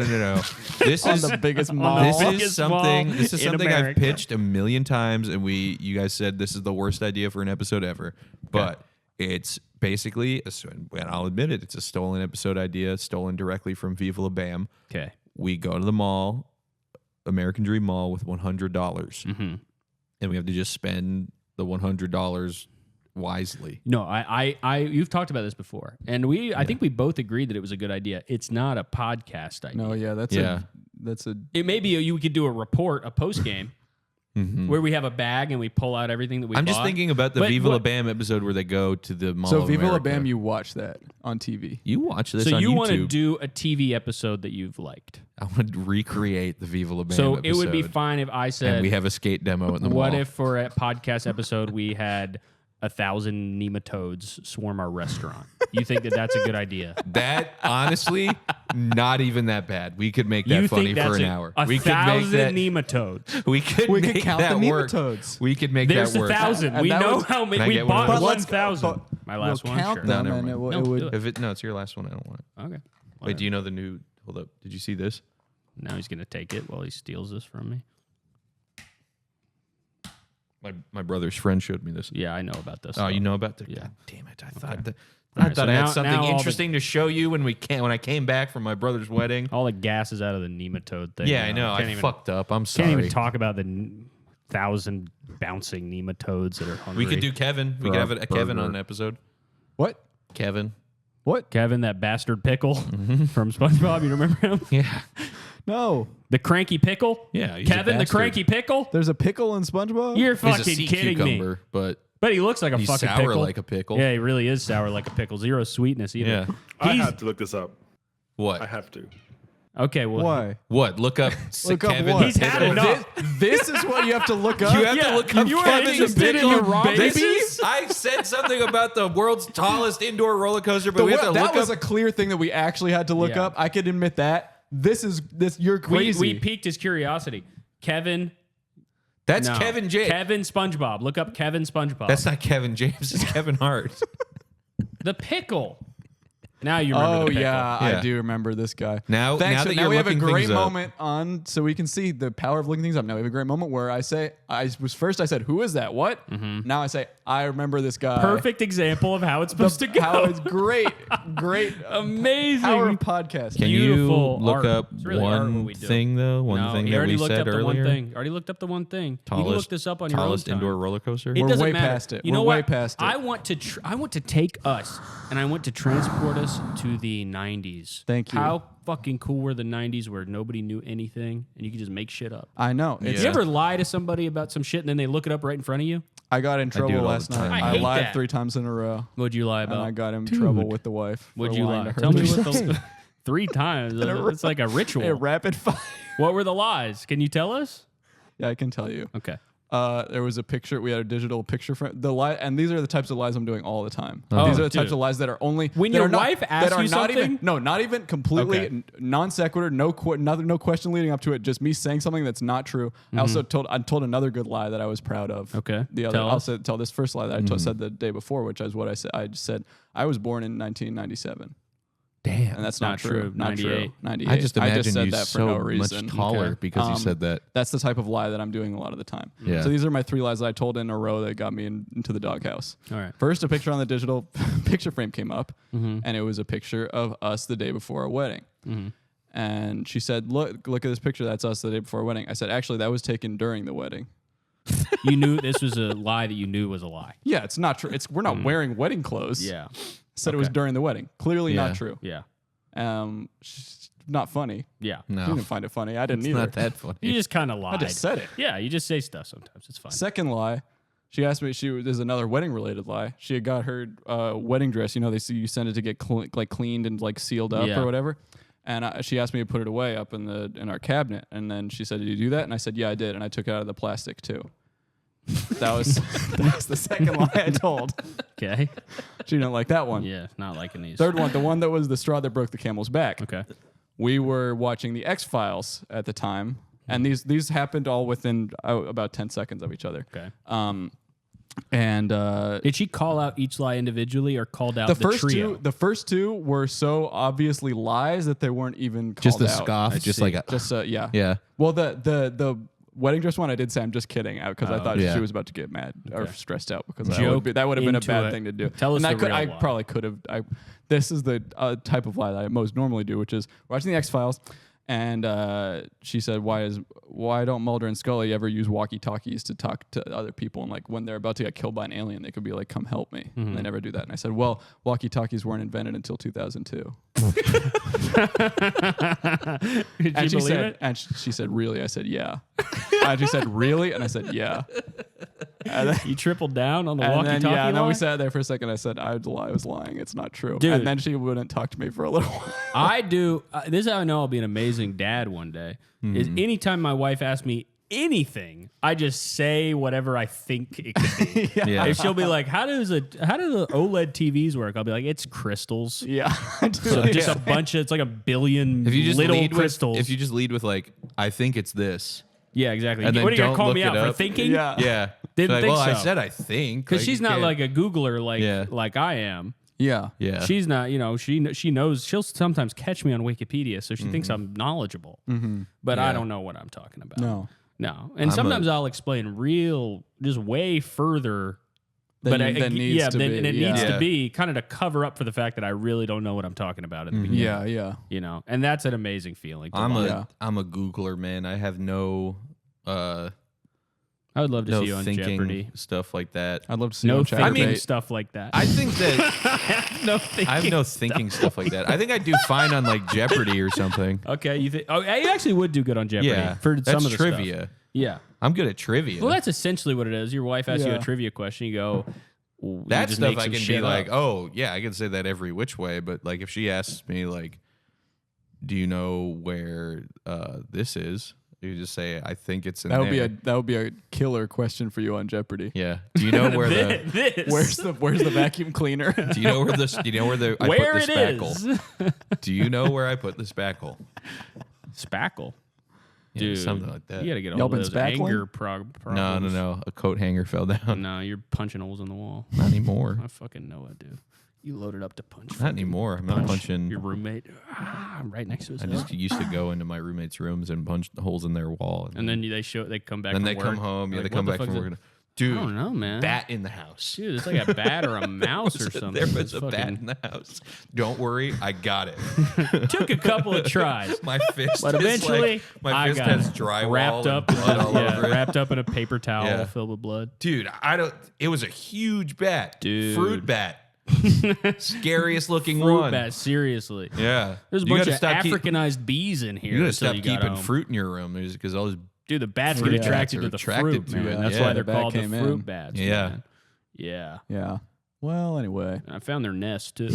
This On is the biggest On the mall. this biggest is something. mall This is in something I've America. pitched a million times, and you guys said this is the worst idea for an episode ever. But it's basically, and I'll admit it, it's a stolen episode idea, stolen directly from Viva La Bam. Okay. We go to the mall, American Dream Mall, with $100, Mm-hmm. and we have to just spend the $100 wisely. No, you've talked about this before, and I think we both agreed that it was a good idea. It's not a podcast idea. No, yeah, that's Yeah. a It may be you could do a report, a post game, where we have a bag and we pull out everything that we. I'm just bought. thinking about the But Viva La what- Bam episode where they go to the Mall so of Viva La America. Bam. You watch that on TV. You watch this So on you YouTube. want to do a TV episode that you've liked? I want to recreate the Viva La Bam So episode. it would be fine if I said, And we have a skate demo in the "What mall. if for a podcast episode we had 1,000 nematodes swarm our restaurant?" You think that that's a good idea? That, honestly, not even that bad. We could make that You funny think that's for an hour. A We could make 1,000 that. nematodes. We could We make could count that the work. nematodes. We could make There's that work. 1,000. And We that know was- how Can I many. We get one of bought those? 1,000. My last we'll one. count Sure. them, never and mind. it No, would. do it. If it no, it's your last one. I don't want it. Okay. Wait, do you know the new? Hold up. Did you see this? Now he's gonna take it while he steals this from me. My brother's friend showed me this. Yeah, I know about this. Oh, you stuff. know about the? Yeah. God damn it! I thought that. All I right, thought so I had now something all the- interesting to show you when I came back from my brother's wedding. All the gas is out of the nematode thing. Yeah, now. I know. Can't I even, fucked up. I'm sorry. Can't even talk about the 1,000 bouncing nematodes that are hungry. We could do Kevin. We For could have a a Kevin burger. on an episode. What? Kevin. What? Kevin, that bastard pickle Mm-hmm. from SpongeBob. You remember him? Yeah. No. The cranky pickle. Yeah, he's a Kevin, the bastard. cranky pickle. There's a pickle in SpongeBob. You're He's a fucking sea kidding cucumber, me. but But he looks like a he's fucking sour pickle. like a pickle. Yeah, he really is sour like a pickle. Zero sweetness either. Yeah. I He's- have to look this up. I What? have to. Okay, well, Why? What? Look up. Look up Kevin. what? He's had Pickle. enough. This is what you have to look up. You have Yeah, to look up you are Kevin the interested in Pickle. your raw This babies? is- I said something about the world's tallest indoor roller coaster, but we have to that look was up. a clear thing that we actually had to look Yeah. up. I could admit that. This. You're we, crazy. we piqued his curiosity. Kevin. That's No. Kevin James. Kevin SpongeBob. Look up Kevin SpongeBob. That's not Kevin James. It's Kevin Hart. the pickle. Now you remember Oh the pickle. yeah, Yeah. I do remember this guy. Now- Thanks. now So that now you're we have a looking great things up. moment on, so we can see the power of looking things up. Now we have a great moment where I said, I said, "Who is that? What?" Now I say, "I remember this guy." Perfect example of how it's supposed to go. How it's great, great. Amazing. Power of podcast. Can you Beautiful look art. up It's really art what one we do. thing though? One No, thing he that already we looked said up the earlier. one thing. Already looked up the one thing. You can look this up on your own tallest time. indoor roller coaster. It We're doesn't way matter. past it. You We're know way what? past it. I want to take us and I want to transport us us to the 90s. Thank you. How fucking cool were the 90s where nobody knew anything and you could just make shit up? I know. Did you ever lie to somebody about some shit and then they look it up right in front of you? I got in do trouble it all last the time. night. I I hate lied that. 3 times in a row. What'd you lie about? And I got in trouble with the wife. What'd for you lying lie? to her. Tell me What'd what you say? 3 times. It's like a ritual. A rapid fire. What were the lies? Can you tell us? Yeah, I can tell you. Okay. There was a picture. We had a digital picture frame. The lie, and these are the types of lies I'm doing all the time. Oh, These are the types dude. of lies that are only When that your are not- wife that asks are you not something? not even completely Okay. non sequitur. No question leading up to it. Just me saying something that's not true. I also told another good lie that I was proud of. Okay. The other, Tell us. I'll tell this first lie that I said the day before, which is what I said. I just said I was born in 1997. Damn. And that's Not not true. true. Not 98. true. 98. I just imagine said you that so for no reason. much taller Okay. because you said that. That's the type of lie that I'm doing a lot of the time. Yeah. So these are my 3 lies that I told in a row that got me into the doghouse. All right. First, a picture on the digital picture frame came up, Mm-hmm. and it was a picture of us the day before our wedding. And she said, "Look at this picture. That's us the day before our wedding." I said, "Actually, that was taken during the wedding." You knew this was a lie that you knew was a lie. Yeah, it's not true. We're not wearing wedding clothes. Yeah. Said it was Okay. during the wedding. Clearly Yeah. not true. Yeah. Not funny. Yeah. You No, didn't find it funny. I didn't it's either. not that funny. You just kind of lied. I just said it. Yeah, you just say stuff sometimes. It's fine. Second lie, she asked me. There's another wedding related lie. She had got her wedding dress. You know, you send it to get cleaned and like sealed up Yeah. or whatever. And she asked me to put it away up in our cabinet. And then she said, "Did you do that?" And I said, "Yeah, I did." And I took it out of the plastic too. That was the second lie I told. Okay. She didn't like that one. Yeah, not liking these. Third one, the one that was the straw that broke the camel's back. Okay. We were watching the X-Files at the time, and these happened all within about 10 seconds of each other. Okay. And Did she call out each lie individually or called out the trio? the first two were so obviously lies that they weren't even called Just the out. scoff, just like a, Yeah. yeah. Well, the wedding dress one, I did say I'm just kidding because I thought yeah. she was about to get mad or stressed out because Joke that would have been a into bad it. thing to do. Tell us and the real I lie. probably could have. This is the type of lie that I most normally do, which is watching the X-Files. And she said, why don't Mulder and Scully ever use walkie-talkies to talk to other people? And like when they're about to get killed by an alien, they could be like, "Come help me." And they never do that. And I said, "Well, walkie-talkies weren't invented until 2002." Did And you she believe said, it? and she said, "Really?" I said, "Yeah." And she said, "Really?" And I said, "Yeah." And then, You tripled down on the and walkie-talkie then, and then lie? we sat there for a second. I said, I was lying. It's not true." Dude. And then she wouldn't talk to me for a little while. I do. This is how I know I'll be an amazing dad one day. Is anytime my wife asks me anything, I just say whatever I think it could be. Yeah. If she'll be like, "How do the OLED TVs work?" I'll be like, "It's crystals." Yeah. I do. So just a bunch of, it's like a billion If you just little lead crystals. if you just lead with like, I think it's this. Yeah, exactly. And then What are you gonna don't call look me it out for up. thinking? Yeah. Yeah. Didn't Like, think well, I so. said I think Because Like, she's you not can't- like a Googler Yeah. like I am. Yeah. Yeah. She's not, she knows. She'll sometimes catch me on Wikipedia, so she thinks I'm knowledgeable. But I Yeah. don't know what I'm talking about. No. No. And sometimes I'll explain just way further. Than But needs to be. and it Yeah. needs to Yeah. be kind of to cover up for the fact that I really don't know what I'm talking about at the beginning. Yeah. Yeah. And that's an amazing feeling. to I'm lie. Yeah. I'm a Googler, man. I have no I would love to no see you on thinking Jeopardy. stuff like that. I'd love to see No you on thinking Chatterbait. stuff like that. I think that no thinking. I have no thinking stuff like that. I think I'd do fine on like Jeopardy or something. Okay, you think? Oh, you actually would do good on Jeopardy. Yeah, for that's some of the trivia. Stuff. Yeah. I'm good at trivia. Well, that's essentially what it is. Your wife asks you a Yeah. trivia question. You go, you that just stuff make I some can shit be like, up. oh yeah, I can say that every which way. But like if she asks me like, do you know where this is? You just say, I think it's in That there. would be a killer question for you on Jeopardy. Yeah. Do you know where the This. Where's the vacuum cleaner? Do you know where this? Do you know where the I Where put the it spackle? is. Do you know where I put the spackle? Spackle. Yeah, Dude, something like that. You got to get Y'all all been those spackling? anger No, problems. no. A coat hanger fell down. No, you're punching holes in the wall. Not anymore. I fucking know it, dude. You loaded up to punch. Not anymore. I'm not punching. Your roommate. I'm right next to his I head. just used to go into my roommates' rooms and punch holes in their wall. And then they come back. then from they work. come home. Yeah, Like, they come what the back from fuck's work. it? Dude, I don't know, man. bat in the house. Dude, it's like a bat or a mouse or something. There was It's a bat fucking- in the house. Don't worry, I got it. Took a couple of tries. My fist, But is eventually, like, my I fist got has it. drywall wrapped and up, blood all over it. wrapped up in a paper towel Yeah. filled with blood. Dude, I don't. It was a huge bat, Dude. fruit bat. Scariest looking Fruit one. bat, seriously. Yeah. There's a You bunch gotta of stop Africanized bees in here. You gotta until stop you got keeping home. fruit in your room because all those. Dude, the bats Fruit get bats attracted are to the attracted fruit, to man. it. That's Yeah. why they're The bat called the came fruit in. bats. Yeah. Man. Yeah. Yeah. Well, anyway. I found their nest too.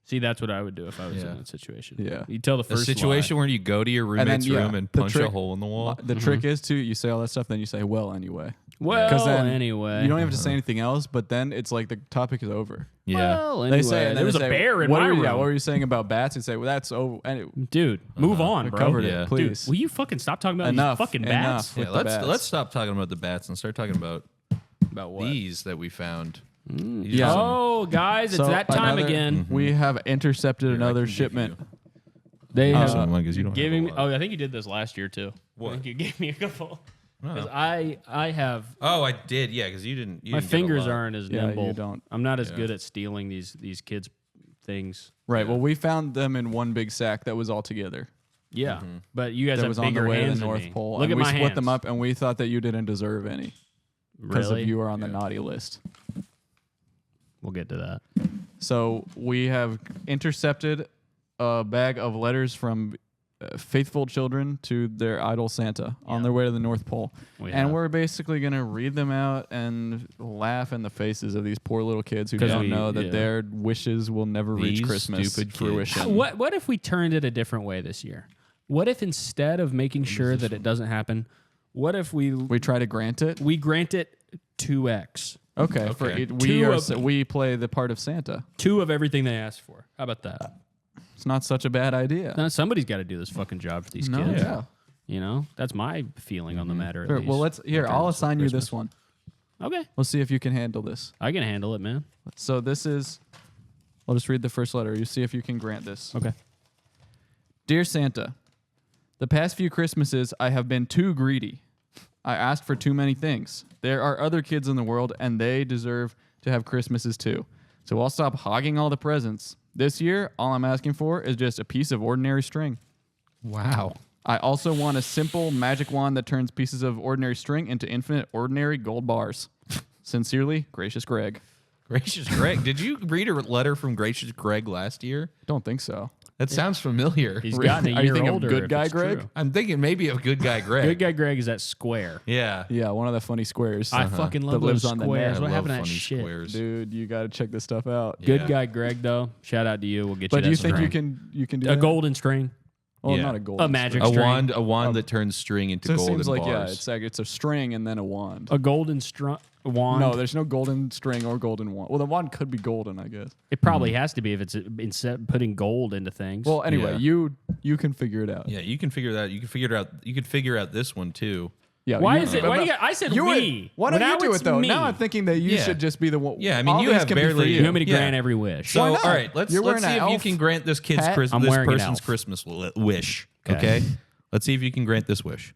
See, that's what I would do if I was in that situation. Yeah. You tell the A first situation where you go to your roommate's room and the punch a trick- hole in the wall. The trick is too, you say all that stuff, then you say, well, anyway. Well, 'Cause then anyway. You don't have to say anything else, but then it's like the topic is over. Yeah. Well, anyway. They say, and then there was they a say, bear in what my were you- room. Yeah, what were you saying about bats? And say, well, that's over. And Dude, move on, we bro. covered Yeah. it, please. Dude, will you fucking stop talking about Enough. these fucking Enough. bats? with Yeah, the let's bats. stop talking about the bats and start talking about About what? bees that we found. Yeah. Oh, guys, it's So that time another- again. We have intercepted another can give shipment. They One because you don't giving me. have a lot. Oh, I think you did this last year too. What? I think you gave me a couple. Oh. Because I have Oh, I did. Yeah, because you didn't. You my didn't get a fingers lot. aren't as Yeah, nimble. you don't. I'm not as good at stealing these kids' things. Right. Well, we found them in one big sack that was all together. Yeah, but you guys That have was on the bigger way to hands the than North me. Pole. Look and at we my split hands. them up, and we thought that you didn't deserve any because Really? of you were on the naughty list. We'll get to that. So we have intercepted a bag of letters from faithful children to their idol Santa on their way to the North Pole. We're basically going to read them out and laugh in the faces of these poor little kids who 'Cause don't we- know that yeah. their wishes will never reach These Christmas stupid kids. fruition. What if we turned it a different way this year? What if instead of making sure that it doesn't happen, what if we We try to grant it. grant it 2x? Okay. Okay. We play the part of Santa. 2 of everything they asked for. How about that? It's not such a bad idea. Now, somebody's got to do this fucking job for these No, kids. yeah. You know, that's my feeling on the matter. Sure, At well, least. I'll assign you this one. Okay, We'll see if you can handle this. I can handle it, man. So this is, I'll just read the first letter. You see if you can grant this. Okay. Dear Santa, the past few Christmases I have been too greedy. I asked for too many things. There are other kids in the world and they deserve to have Christmases too. So I'll stop hogging all the presents. This year, all I'm asking for is just a piece of ordinary string. Wow. I also want a simple magic wand that turns pieces of ordinary string into infinite ordinary gold bars. Sincerely, Gracious Greg. Gracious Greg. Did you read a letter from Gracious Greg last year? Don't think so. That sounds familiar. He's gotten a Are you year thinking of older. Good if Guy it's Greg? true. I'm thinking maybe of Good Guy Greg. Good guy Greg is that square. Yeah. Yeah, one of the funny squares. I fucking love That lives those on the squares. net. What I love happened to that funny shit? squares. Dude, you got to check this stuff out. Good Yeah. guy Greg, though. Shout out to you. We'll get But you. do you that think string. you can do a that? golden string? Oh, Yeah. not a gold. A magic A string. wand that turns string into So it golden seems like bars. it's a string and then a wand. A golden wand. No, there's no golden string or golden wand. Well, the wand could be golden, I guess. It probably has to be if it's instead putting gold into things. Well, anyway, Yeah. you can figure it out. Yeah, you can figure that. You can figure it out. You can figure out this one too. Yeah. why you- is it? Why you got, I said You we. Why don't Now you do it's it though? me. Now I'm thinking that you Yeah. should just be the one. Yeah, I mean, all you these have can be for barely- You want me to Yeah. grant every wish? So, Why all not? right, let's You're see wearing if an you elf can grant this kid's hat? I'm this wearing an person's elf. Christmas wish. Okay. Okay, let's see if you can grant this wish.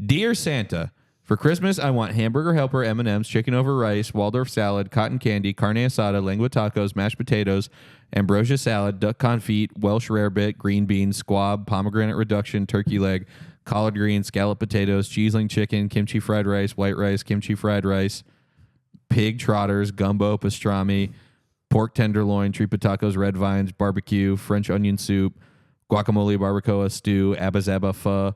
Dear Santa, for Christmas I want hamburger helper, M&Ms, chicken over rice, Waldorf salad, cotton candy, carne asada, lengua tacos, mashed potatoes, ambrosia salad, duck confit, Welsh rarebit, green beans, squab, pomegranate reduction, turkey leg, collard greens, scalloped potatoes, cheeseling chicken, kimchi fried rice, white rice, kimchi fried rice, pig trotters, gumbo, pastrami, pork tenderloin, tripa tacos, red vines, barbecue, French onion soup, guacamole, barbacoa, stew, abba zaba pho,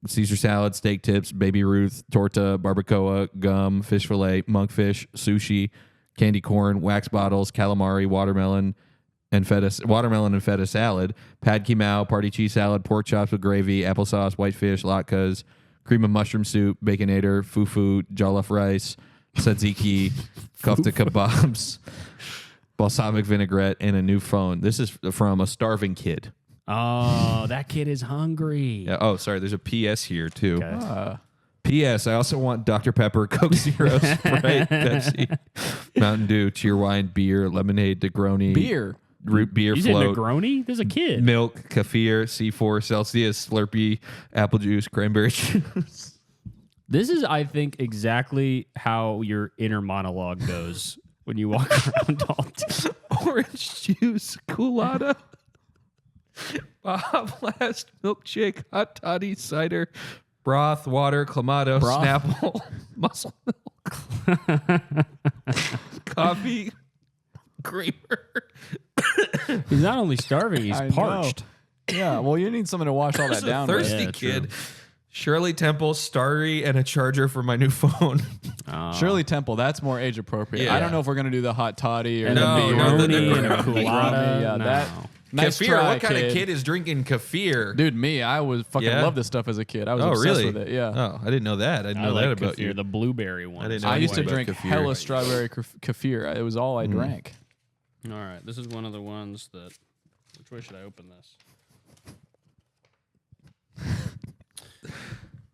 Caesar salad, steak tips, baby Ruth, torta, barbacoa, gum, fish fillet, monkfish, sushi, candy corn, wax bottles, calamari, watermelon and feta salad, pad ki mao, party cheese salad, pork chops with gravy, applesauce, whitefish, latkes, cream of mushroom soup, baconator, fufu, jollof rice, tzatziki, kofta kebabs, balsamic vinaigrette, and a new phone. This is from a starving kid. Oh, that kid is hungry. Yeah, oh, sorry. There's a PS here too. Okay. P.S. I also want Dr. Pepper, Coke Zero, Sprite, Pepsi, Mountain Dew, Cheerwine, beer, lemonade, Negroni, Beer. root beer You said float, Negroni? There's a kid. milk, kefir, C4, Celsius, Slurpee, apple juice, cranberry juice. This is, I think, exactly how your inner monologue goes when you walk around all day. Orange juice, Coolada, Baja Blast, milkshake, hot toddy, cider, broth, water, Clamato, Snapple, muscle milk, coffee, creamer. He's not only starving, he's I know. parched. Yeah, well, you need someone to wash all that Just a down with. thirsty Yeah, kid. true. Shirley Temple, Starry, and a charger for my new phone. Shirley Temple, that's more age appropriate. Yeah. I don't know if we're gonna do the hot toddy or And the No, beer. no, macaroni and a no. colada. Yeah, No. that. Nice Kefir. try, What kind of kid is drinking kefir? Dude, me, I was fucking Yeah? love this stuff as a kid. I was Oh, obsessed really? with it. Yeah. Oh, I didn't know that. I didn't I know like that about kefir, you. the blueberry one. I didn't know I used to about drink kefir. hella strawberry kefir. It was all I drank. All right, this is one of the ones that. Which way should I open this?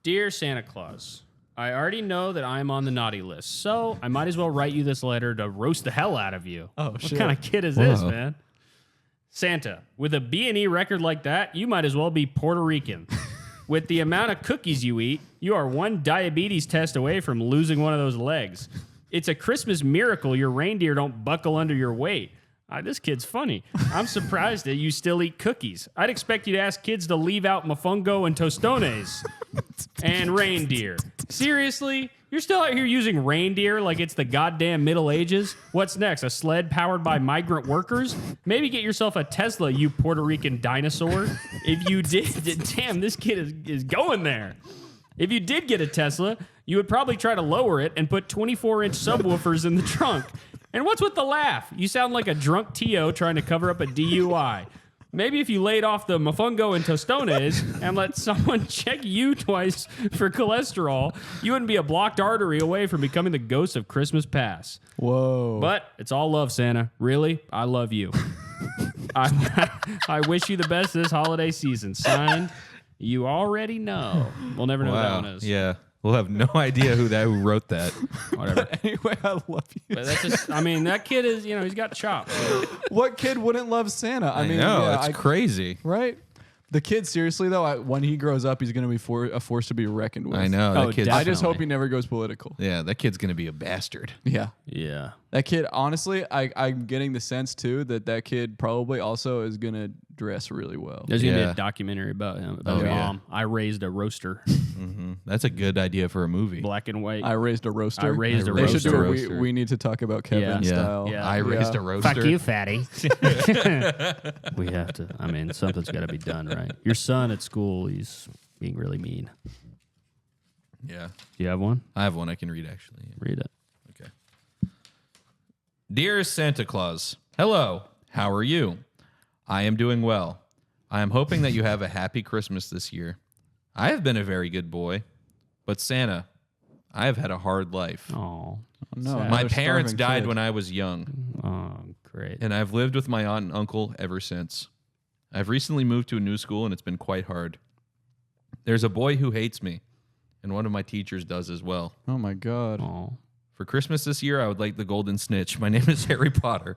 Dear Santa Claus, I already know that I'm on the naughty list, so I might as well write you this letter to roast the hell out of you. Oh, what shit. kind of kid is this, Whoa. man? Santa, with a B&E record like that, you might as well be Puerto Rican. With the amount of cookies you eat, you are one diabetes test away from losing one of those legs. It's a Christmas miracle your reindeer don't buckle under your weight. This kid's funny. I'm surprised that you still eat cookies. I'd expect you to ask kids to leave out mofongo and tostones and reindeer. Seriously? You're still out here using reindeer like it's the goddamn Middle Ages? What's next? A sled powered by migrant workers? Maybe get yourself a Tesla, you Puerto Rican dinosaur. If you did, damn, this kid is going there. If you did get a Tesla, you would probably try to lower it and put 24-inch subwoofers in the trunk. And what's with the laugh? You sound like a drunk T.O. trying to cover up a DUI. Maybe if you laid off the mofongo and tostones and let someone check you twice for cholesterol, you wouldn't be a blocked artery away from becoming the ghost of Christmas past. Whoa. But it's all love, Santa. Really, I love you. I wish you the best this holiday season. Signed, you already know. We'll never know who that one is. Yeah. We'll have no idea who wrote that. Whatever. Anyway, I love you. But that's just, I mean, that kid is, he's got chops. What kid wouldn't love Santa? I mean, know. yeah, It's crazy. right? The kid, seriously though, when he grows up, he's going to be a force to be reckoned with. I know. Oh, That kid's, I just hope Definitely. he never goes political. yeah, that kid's going to be a bastard. Yeah. Yeah. That kid, honestly, I'm getting the sense too that kid probably also is going to dress really well. There's going to be Yeah. a documentary about him, about Oh, his yeah. mom. I raised a roaster, That's a good idea for a movie. black and white. I raised a roaster. I raised a They should do roaster. a we need to talk about Kevin Yeah. style. Yeah. I raised a roaster. fatty. We have to, I mean, something's got to be done, right? Your son at school, he's being really mean. Yeah. Do you have one? I have one I can read, actually. Read it. Okay. Dear Santa Claus, hello. How are you? I am doing well. I am hoping that you have a happy Christmas this year. I have been a very good boy, but Santa, I have had a hard life. Oh, No, Sad. My another parents starving died kid. when I was young, oh, great. and I've lived with my aunt and uncle ever since. I've recently moved to a new school, and it's been quite hard. There's a boy who hates me, and one of my teachers does as well. Oh my God. Oh, For Christmas this year, I would like the golden snitch. My name is Harry Potter.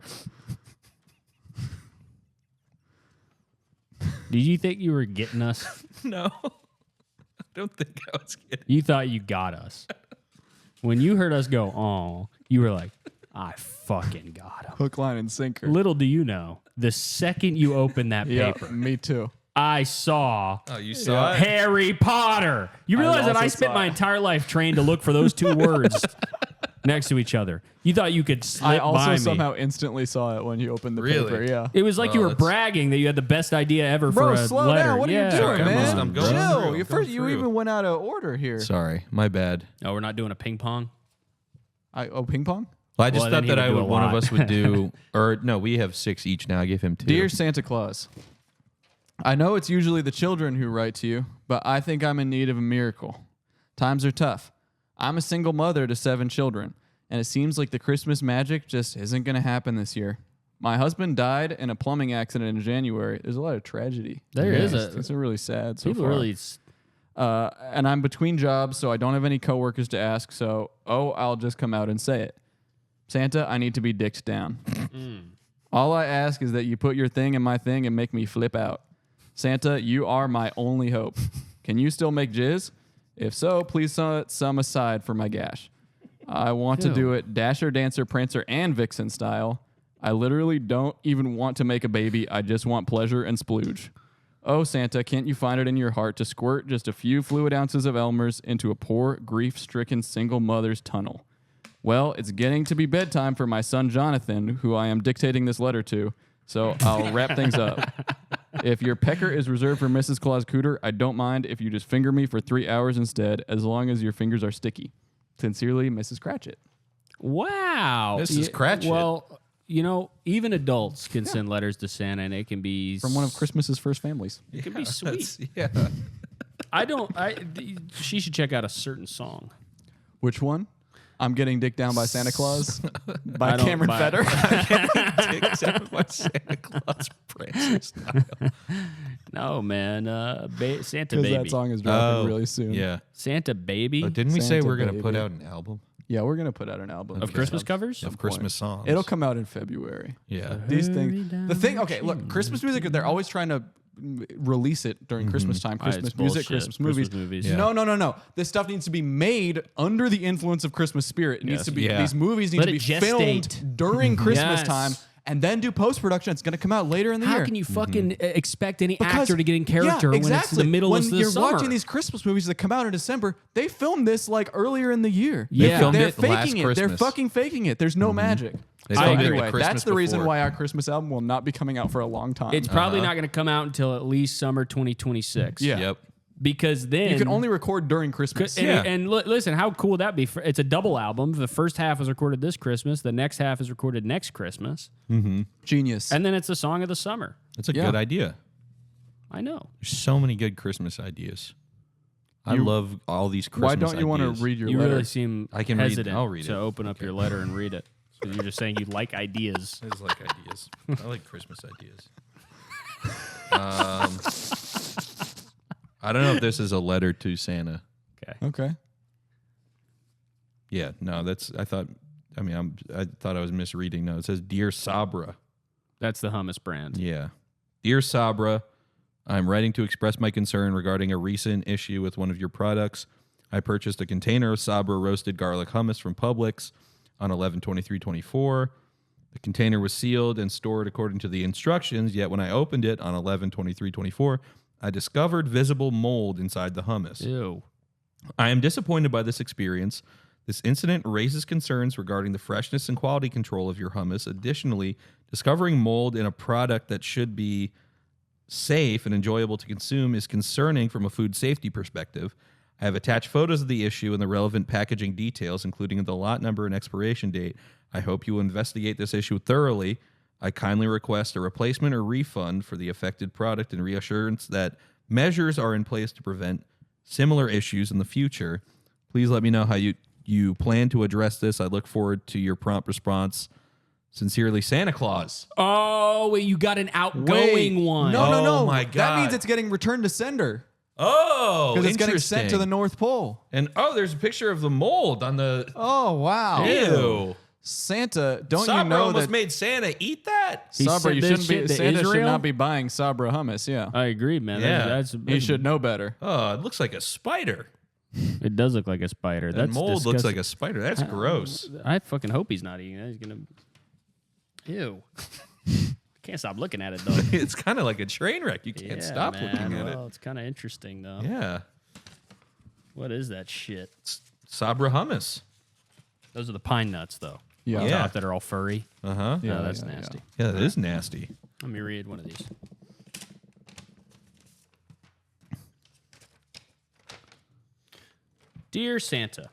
did you think you were getting us? No, I don't think I was kidding. You thought you got us. When you heard us go, oh, you were like, I fucking got him. Hook, line, and sinker. Little do you know, the second you opened that Yeah, paper, me too. I saw Oh, you saw it? Harry Potter. You realize that also I spent saw my it. entire life trained to look for those two words next to each other. You thought you could slip I also by me. somehow instantly saw it when you opened the Really? paper. Yeah. It was like Oh, you were that's- bragging that you had the best idea ever Bro, for a slow letter. down. What are Yeah, you doing, come man? on, I'm going Chill. through. You Going you through. even went out of order here. Sorry, my bad. Oh, we're not doing a ping pong? Ping pong? Well, I just Well, then thought he that would do a one of lot. us would do, or no, we have 6 each now. I give him 2. Dear Santa Claus, I know it's usually the children who write to you, but I think I'm in need of a miracle. Times are tough. I'm a single mother to 7 children, and it seems like the Christmas magic just isn't going to happen this year. My husband died in a plumbing accident in January. There's a lot of tragedy. There is It's a really sad so People far. really... And I'm between jobs, so I don't have any coworkers to ask. So, I'll just come out and say it. Santa, I need to be dicked down. All I ask is that you put your thing in my thing and make me flip out. Santa, you are my only hope. Can you still make jizz? If so, please set some aside for my gash. I want to Ew. do it Dasher, Dancer, Prancer, and Vixen style. I literally don't even want to make a baby. I just want pleasure and splooge. Oh, Santa, can't you find it in your heart to squirt just a few fluid ounces of Elmer's into a poor, grief-stricken single mother's tunnel? Well, it's getting to be bedtime for my son Jonathan, who I am dictating this letter to. So I'll wrap things up. If your pecker is reserved for Mrs. Claus Cooter, I don't mind if you just finger me for 3 hours instead, as long as your fingers are sticky. Sincerely, Mrs. Cratchit. Wow. Mrs. Cratchit. Well, even adults can send letters to Santa, and it can be From one of Christmas's first families. It can be sweet. Yeah. She should check out a certain song. Which one? I'm Getting Dicked Down by Santa Claus by I don't Cameron buy Fetter. Dicked down by Santa Claus Prancer style. No, man. Santa Because Baby. that song is dropping really soon. Yeah. Santa Baby But didn't we say Santa we're going to Baby. put out an album Yeah, we're going to put out an album. of Christmas covers? of Christmas songs? It'll come out in February. Yeah. These things. The thing, okay, look, Christmas music, they're always trying to release it during Christmas time. Christmas It's music, bullshit. Christmas movies. Christmas movies. Yeah. No. This stuff needs to be made under the influence of Christmas spirit. It needs to be, Yeah. these movies need Let to be it gestate. filmed during Christmas Yes. time and then do post-production. It's going to come out later in the year. How can you fucking expect any Because- actor to get in character yeah, when it's exactly. the middle when of the you're summer? watching these Christmas movies that come out in December, they filmed this like earlier in the year. Yeah. filmed They're it last faking it. They're Christmas. fucking faking it. There's no magic. They So filmed it the anyway, Christmas that's the reason before. why our Christmas album will not be coming out for a long time. It's probably not going to come out until at least summer 2026. Yeah. Yep. Because then you can only record during Christmas. And, Yeah. and listen, how cool would that be? It's a double album. The first half was recorded this Christmas. The next half is recorded next Christmas. Genius. And then it's the song of the summer. That's a Yeah. good idea. I know. There's so many good Christmas ideas. I love all these Christmas Why don't you want ideas. to read your You letter? really seem I can read- hesitant I'll read to it. open up your letter and read it. So you're just saying you like ideas. I just like ideas. I like Christmas ideas. I don't know if this is a letter to Santa. Okay. Yeah, no, that's. I thought I was misreading. No, it says Dear Sabra. That's the hummus brand. Yeah, Dear Sabra, I'm writing to express my concern regarding a recent issue with one of your products. I purchased a container of Sabra roasted garlic hummus from Publix on 11/23/24. The container was sealed and stored according to the instructions, yet when I opened it on 11/23/24, I discovered visible mold inside the hummus. Ew. I am disappointed by this experience. This incident raises concerns regarding the freshness and quality control of your hummus. Additionally, discovering mold in a product that should be safe and enjoyable to consume is concerning from a food safety perspective. I have attached photos of the issue and the relevant packaging details, including the lot number and expiration date. I hope you will investigate this issue thoroughly. I kindly request a replacement or refund for the affected product and reassurance that measures are in place to prevent similar issues in the future. Please let me know how you plan to address this. I look forward to your prompt response. Sincerely, Santa Claus. Oh, wait, you got an outgoing one. No. Oh, my That God. means it's getting returned to sender. Oh, Because it's getting sent to the interesting. North Pole. And there's a picture of the mold on the. Oh, wow. Ew. Santa, don't Sabra you know almost that made Santa eat that? He Sabra, sent you this shouldn't be shit to Santa should Israel? not be buying Sabra hummus, yeah. I agree, man. Yeah. That's He should know better. Oh, it looks like a spider. It does look like a spider. That That's mold looks disgusting. like a spider. That's gross. I fucking hope he's not eating it. He's gonna. Ew. Can't stop looking at it though. It's kind of like a train wreck. You can't Yeah, stop man. looking at Well, it's kind of interesting though. it. Yeah. What is that shit? Sabra hummus. Those are the pine nuts though. Yeah. On Yeah. top that are all furry. Uh-huh. Yeah, No, that's yeah, nasty. Yeah, that is nasty. Let me read one of these. Dear Santa,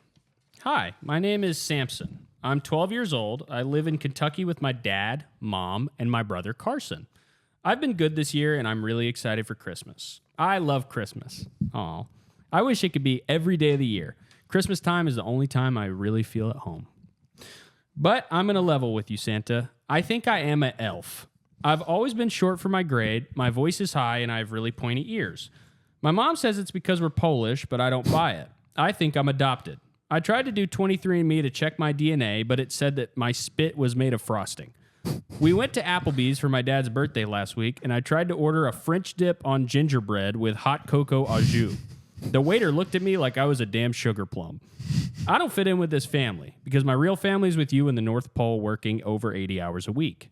hi, my name is Samson. I'm 12 years old. I live in Kentucky with my dad, mom, and my brother Carson. I've been good this year, and I'm really excited for Christmas. I love Christmas. Aw. I wish it could be every day of the year. Christmas time is the only time I really feel at home. But I'm going to level with you, Santa. I think I am an elf. I've always been short for my grade, my voice is high, and I have really pointy ears. My mom says it's because we're Polish, but I don't buy it. I think I'm adopted. I tried to do 23andMe to check my DNA, but it said that my spit was made of frosting. We went to Applebee's for my dad's birthday last week, and I tried to order a French dip on gingerbread with hot cocoa au jus. The waiter looked at me like I was a damn sugar plum. I don't fit in with this family because my real family's with you in the North Pole working over 80 hours a week.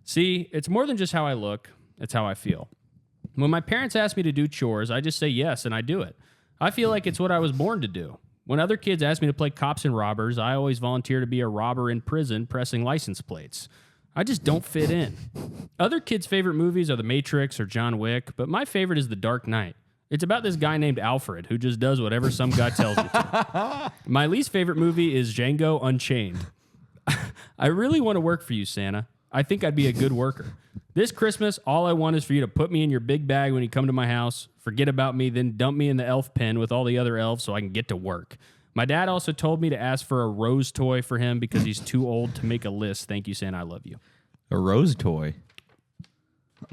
See, it's more than just how I look, it's how I feel. When my parents ask me to do chores, I just say yes and I do it. I feel like it's what I was born to do. When other kids ask me to play cops and robbers, I always volunteer to be a robber in prison pressing license plates. I just don't fit in. Other kids' favorite movies are The Matrix or John Wick, but my favorite is The Dark Knight. It's about this guy named Alfred who just does whatever some guy tells him to. My least favorite movie is Django Unchained. I really want to work for you, Santa. I think I'd be a good worker. This Christmas, all I want is for you to put me in your big bag when you come to my house, forget about me, then dump me in the elf pen with all the other elves so I can get to work. My dad also told me to ask for a rose toy for him because he's too old to make a list. Thank you, Santa. I love you. A rose toy.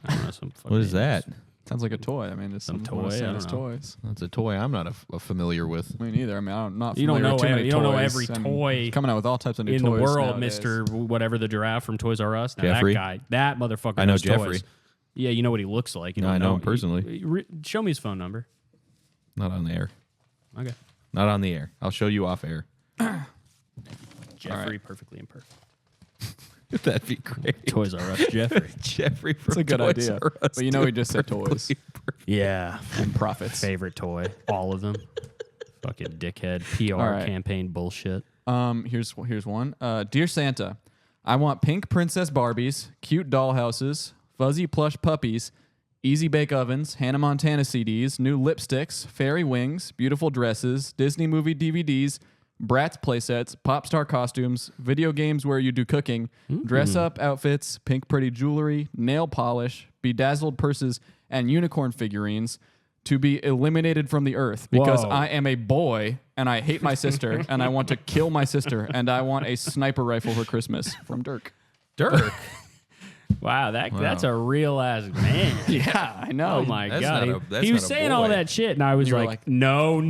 I don't know, some What is that? Sounds like a toy. I mean, it's Some one of toy, I Santa's don't know. toys. That's a toy I'm not familiar with. Me neither. I mean, I'm not You don't familiar know with too every- many you don't know toys. every I mean, toy coming out with all types of new in toys the world, nowadays. Mister whatever the giraffe from Toys R Us. Now Jeffrey. that guy, that motherfucker. I know knows Jeffrey. Toys. Yeah, you know what he looks like. You No, don't I know him personally. Show me his phone number. Not on the air. Okay. Not on the air. I'll show you off air. Jeffrey, perfectly imperfect. That'd be great. Toys R Us, Jeffrey. Jeffrey from It's a good Toys idea. R Us But you know, he doing just said toys perfectly perfect. Yeah. and profits. Favorite toy. All of them. Fucking dickhead. PR All right. campaign bullshit. Here's one. Dear Santa, I want pink princess Barbies, cute dollhouses, fuzzy plush puppies, easy bake ovens, Hannah Montana CDs, new lipsticks, fairy wings, beautiful dresses, Disney movie DVDs, Bratz playsets, pop star costumes, video games where you do cooking, dress up outfits, pink pretty jewelry, nail polish, bedazzled purses, and unicorn figurines to be eliminated from the earth because Whoa. I am a boy and I hate my sister and I want to kill my sister and I want a sniper rifle for Christmas from Dirk. Dirk. Wow, that's a real ass man. Yeah, I know. Oh my That's god. not a- that's He was not a saying all boy. that shit and I was You were like, like- no.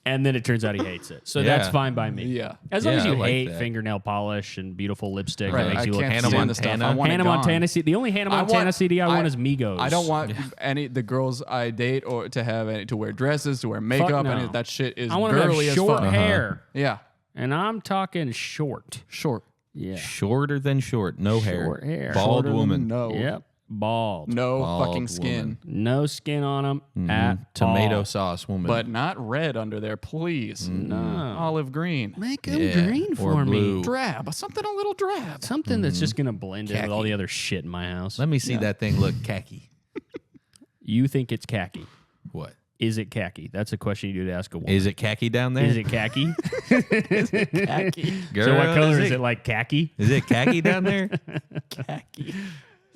And then it turns out he hates it. So Yeah. that's fine by me. Yeah. As long as Yeah, you I like hate that. fingernail polish and beautiful lipstick Right, that makes I you look can't Hannah stand the stuff. Montana. I want Hannah it gone. Montana. The only Hannah Montana CD I want is Migos. I don't want any the girls I date or to have any, to wear dresses, to wear makeup. no. Any of that shit is I want to girly have as short fuck. hair. Yeah, And I'm talking short. short. Yeah. Shorter than short. No hair. Short hair. Bald Shorter than woman. No. Yep. Bald. No Bald fucking skin. No skin on them at Tomato all. sauce woman. But not red under there, please. No. Olive green. Make them Yeah, green or for me. blue. Drab. Something a little drab. Something that's just going to blend in with all Khaki. the other shit in my house. Let me see that thing look khaki. You think it's khaki. What? Is it khaki? That's a question you do to ask a woman. Is it khaki down there? Is it khaki? Khaki. Girl, So what color is it? Like khaki? Is it khaki down there? Khaki.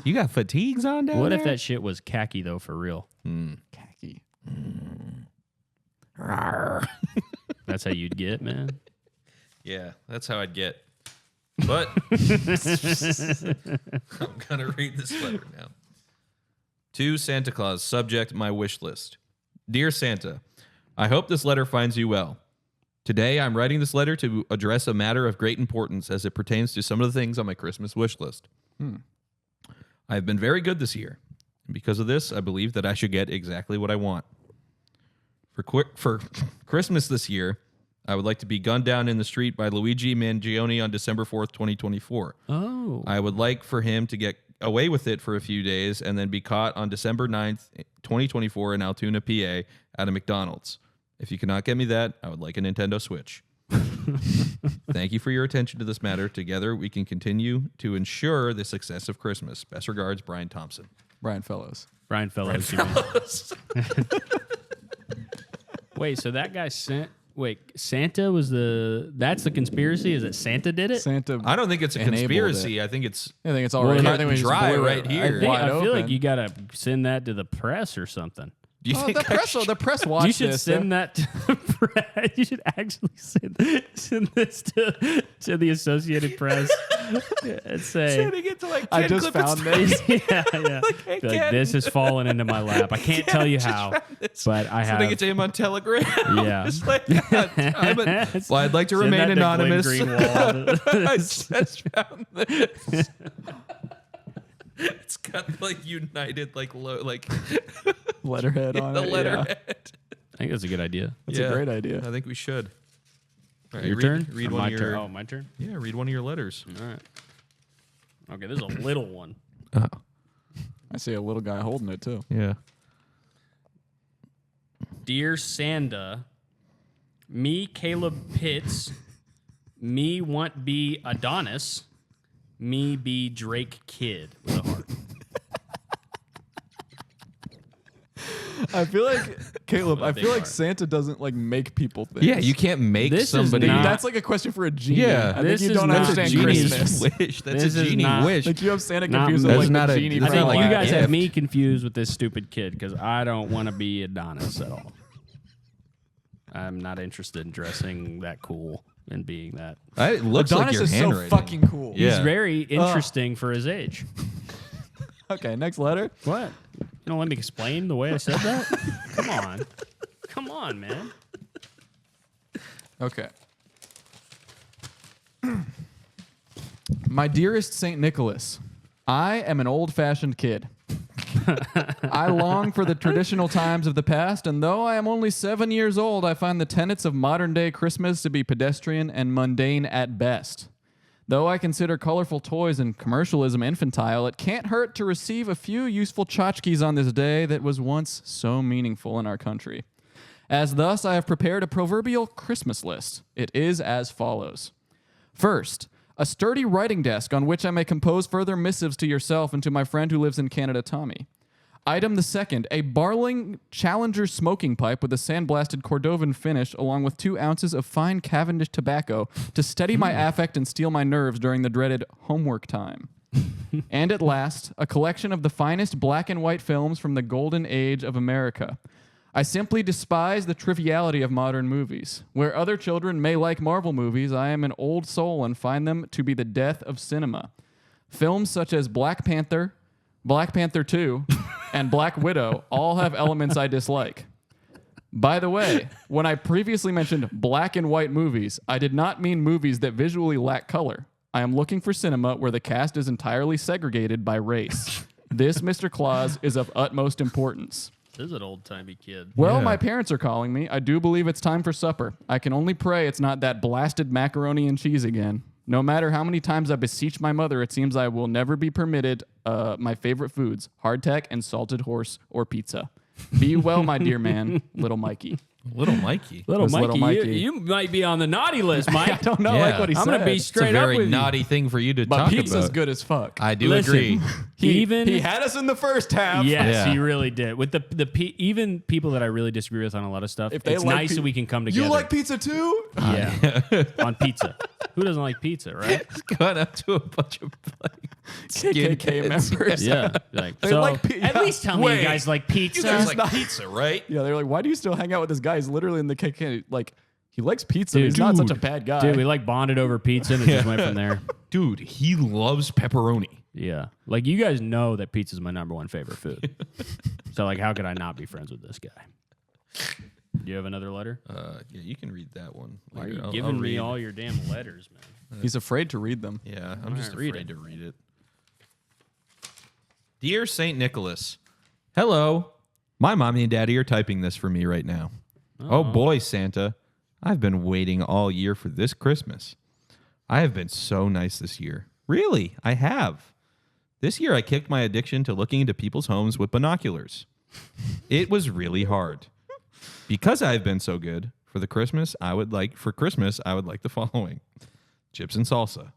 You got fatigues on down What there? if that shit was khaki though for real? Khaki. That's how you'd get, man. Yeah, that's how I'd get. But I'm gonna read this letter now. To Santa Claus, subject my wish list. Dear Santa, I hope this letter finds you well. Today, I'm writing this letter to address a matter of great importance as it pertains to some of the things on my Christmas wish list. I have been very good this year, and because of this, I believe that I should get exactly what I want. For Christmas this year, I would like to be gunned down in the street by Luigi Mangione on December 4th, 2024. Oh. I would like for him to get away with it for a few days and then be caught on December 9th, 2024 in Altoona, PA at a McDonald's. If you cannot get me that, I would like a Nintendo Switch. Thank you for your attention to this matter. Together, we can continue to ensure the success of Christmas. Best regards, Brian Thompson. Brian Fellows. Brian Fellows. Wait, so that guy sent... Wait, Santa was the... That's the conspiracy? Is it Santa did it? Santa. I don't think it's a Enabled conspiracy. I think it's I think it's already. cut I think and we just dry blew it right here. wide I feel like open. you got to send that to the press or something. Do you Oh, think the press watched You should this. send that to the press. You should actually send this to the Associated Press and say, sending it to like 10 I just Clippers found this. yeah. Be like, this has fallen into my lap. I can't tell you how, but I have. Sending it to him on Telegram. Yeah. Just like, well, I'd like to Send remain that to Glenn anonymous. Greenwald. I just found this. It's got like United, like Letterhead on the it. letterhead. I think that's a good idea. That's a great idea. I think we should. All right, Your read, turn? Read Or one my of your. turn? Oh, my turn? Yeah, read one of your letters. All right. Okay, this is a little one. I see a little guy holding it too. Yeah. Dear Santa, me, Caleb Pitts, me want be Adonis, me be Drake Kid with a heart. I feel like Caleb. I big feel like heart. Santa doesn't like make people things. Yeah, you can't make This is somebody. not- That's like a question for a genie. Yeah. I think This you is don't not understand genius Christmas. wish. That's This a is genie not- wish. Like you have Santa Not- confused with That's like not the a- genie. that's I from think not you like guys a have gift. me confused with this stupid kid because I don't want to be Adonis at all. I'm not interested in dressing that cool and being that. It looks Adonis like your is so handwriting. fucking cool. Yeah. He's very interesting for his age. Okay, next letter. What? You don't let me explain the way I said that? Come on. Come on, man. Okay. My dearest Saint Nicholas, I am an old-fashioned kid. I long for the traditional times of the past, and though I am only 7 years old, I find the tenets of modern-day Christmas to be pedestrian and mundane at best. Though I consider colorful toys and commercialism infantile, it can't hurt to receive a few useful tchotchkes on this day that was once so meaningful in our country. As thus, I have prepared a proverbial Christmas list. It is as follows. First, a sturdy writing desk on which I may compose further missives to yourself and to my friend who lives in Canada, Tommy. Item the second, a Barling Challenger smoking pipe with a sandblasted Cordovan finish along with 2 ounces of fine Cavendish tobacco to steady my affect and steel my nerves during the dreaded homework time. And at last, a collection of the finest black and white films from the golden age of America. I simply despise the triviality of modern movies. Where other children may like Marvel movies, I am an old soul and find them to be the death of cinema. Films such as Black Panther 2, and Black Widow all have elements I dislike. By the way, when I previously mentioned black and white movies, I did not mean movies that visually lack color. I am looking for cinema where the cast is entirely segregated by race. This, Mr. Claus, is of utmost importance. This is an old-timey kid. Well, Yeah. my parents are calling me. I do believe it's time for supper. I can only pray it's not that blasted macaroni and cheese again. No matter how many times I beseech my mother, it seems I will never be permitted my favorite foods, hardtack and salted horse or pizza. Be well, my dear man, little Mikey. Little Mikey. Little Was Mikey, little Mikey. You might be on the naughty list, Mike. I don't know, Yeah. like what he I'm said. gonna be It's a straight up very with you. naughty thing for you to but talk pizza's about. good as fuck. I do Listen, agree. He had us in the first half. Yes, Yeah. he really did. With even people that I really disagree with on a lot of stuff, If they it's like nice that we can come together. You like pizza too? Yeah, on pizza. Who doesn't like pizza, right? Going up to a bunch of like skin KKK kids. members. Yeah. Like, They so like at least tell me Wait, you guys like pizza. You guys like pizza, right? Yeah, they're like, why do you still hang out with this guy? He's literally in the KKK. Like, he likes pizza. He's not such a bad guy. Dude, we like bonded over pizza and it just went from there. Dude, he loves pepperoni. Yeah. Like, you guys know that pizza is my number one favorite food. So, like, how could I not be friends with this guy? Do you have another letter? Yeah, you can read that one. Why are later. you I'll giving me read. all your damn letters, man? He's afraid to read them. Yeah, I'm just read afraid it. to read it. Dear St. Nicholas, hello. My mommy and daddy are typing this for me right now. Oh boy, Santa. I've been waiting all year for this Christmas. I have been so nice this year. Really, I have. This year I kicked my addiction to looking into people's homes with binoculars. It was really hard. Because I've been so good, for Christmas I would like the following: chips and salsa,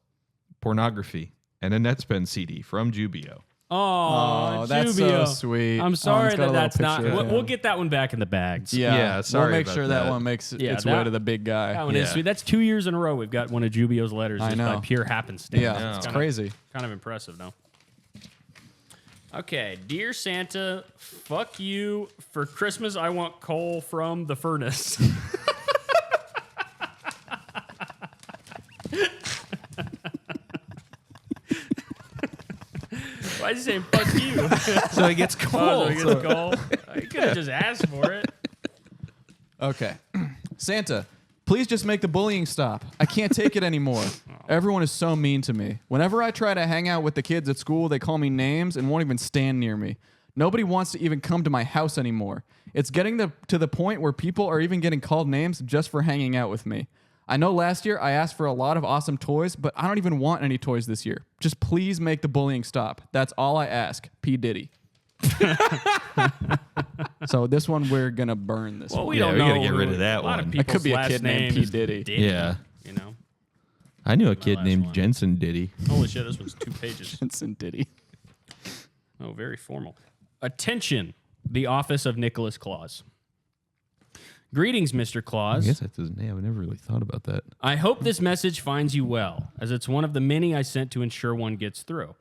pornography, and a Netspend CD from Jubio. Oh, that's Jubio. so sweet. I'm It's sorry got a that little that's not. picture of We'll, him. we'll get that one back in the bags. Yeah, sorry we'll make about sure that that. one makes Yeah, its that- way to the big guy. That one is Yeah. sweet. That's 2 years in a row we've got one of Jubio's letters I just know. by pure happenstance. Yeah, it's crazy. Kind of impressive, no? Okay, dear Santa, fuck you. For Christmas, I want coal from the furnace. Why is he saying fuck you? So it gets Oh, cold. so he gets coal? You could have just asked for it. Okay. Santa, please just make the bullying stop. I can't take it anymore. Everyone is so mean to me. Whenever I try to hang out with the kids at school, they call me names and won't even stand near me. Nobody wants to even come to my house anymore. It's getting to the point where people are even getting called names just for hanging out with me. I know last year I asked for a lot of awesome toys, but I don't even want any toys this year. Just please make the bullying stop. That's all I ask. P. Diddy. So this one we're gonna burn this Well, one. we Yeah, don't we know. gotta get rid of that A lot one. of It could be a people's kid last named names P. Diddy. Yeah. You know. I knew a kid last named one. Jensen Diddy. Holy shit! This one's 2 pages. Jensen Diddy. Oh, very formal. Attention, the office of Nicholas Claus. Greetings, Mr. I Claus. guess that's his name. I never really thought about that. I hope this message finds you well, as it's one of the many I sent to ensure one gets through.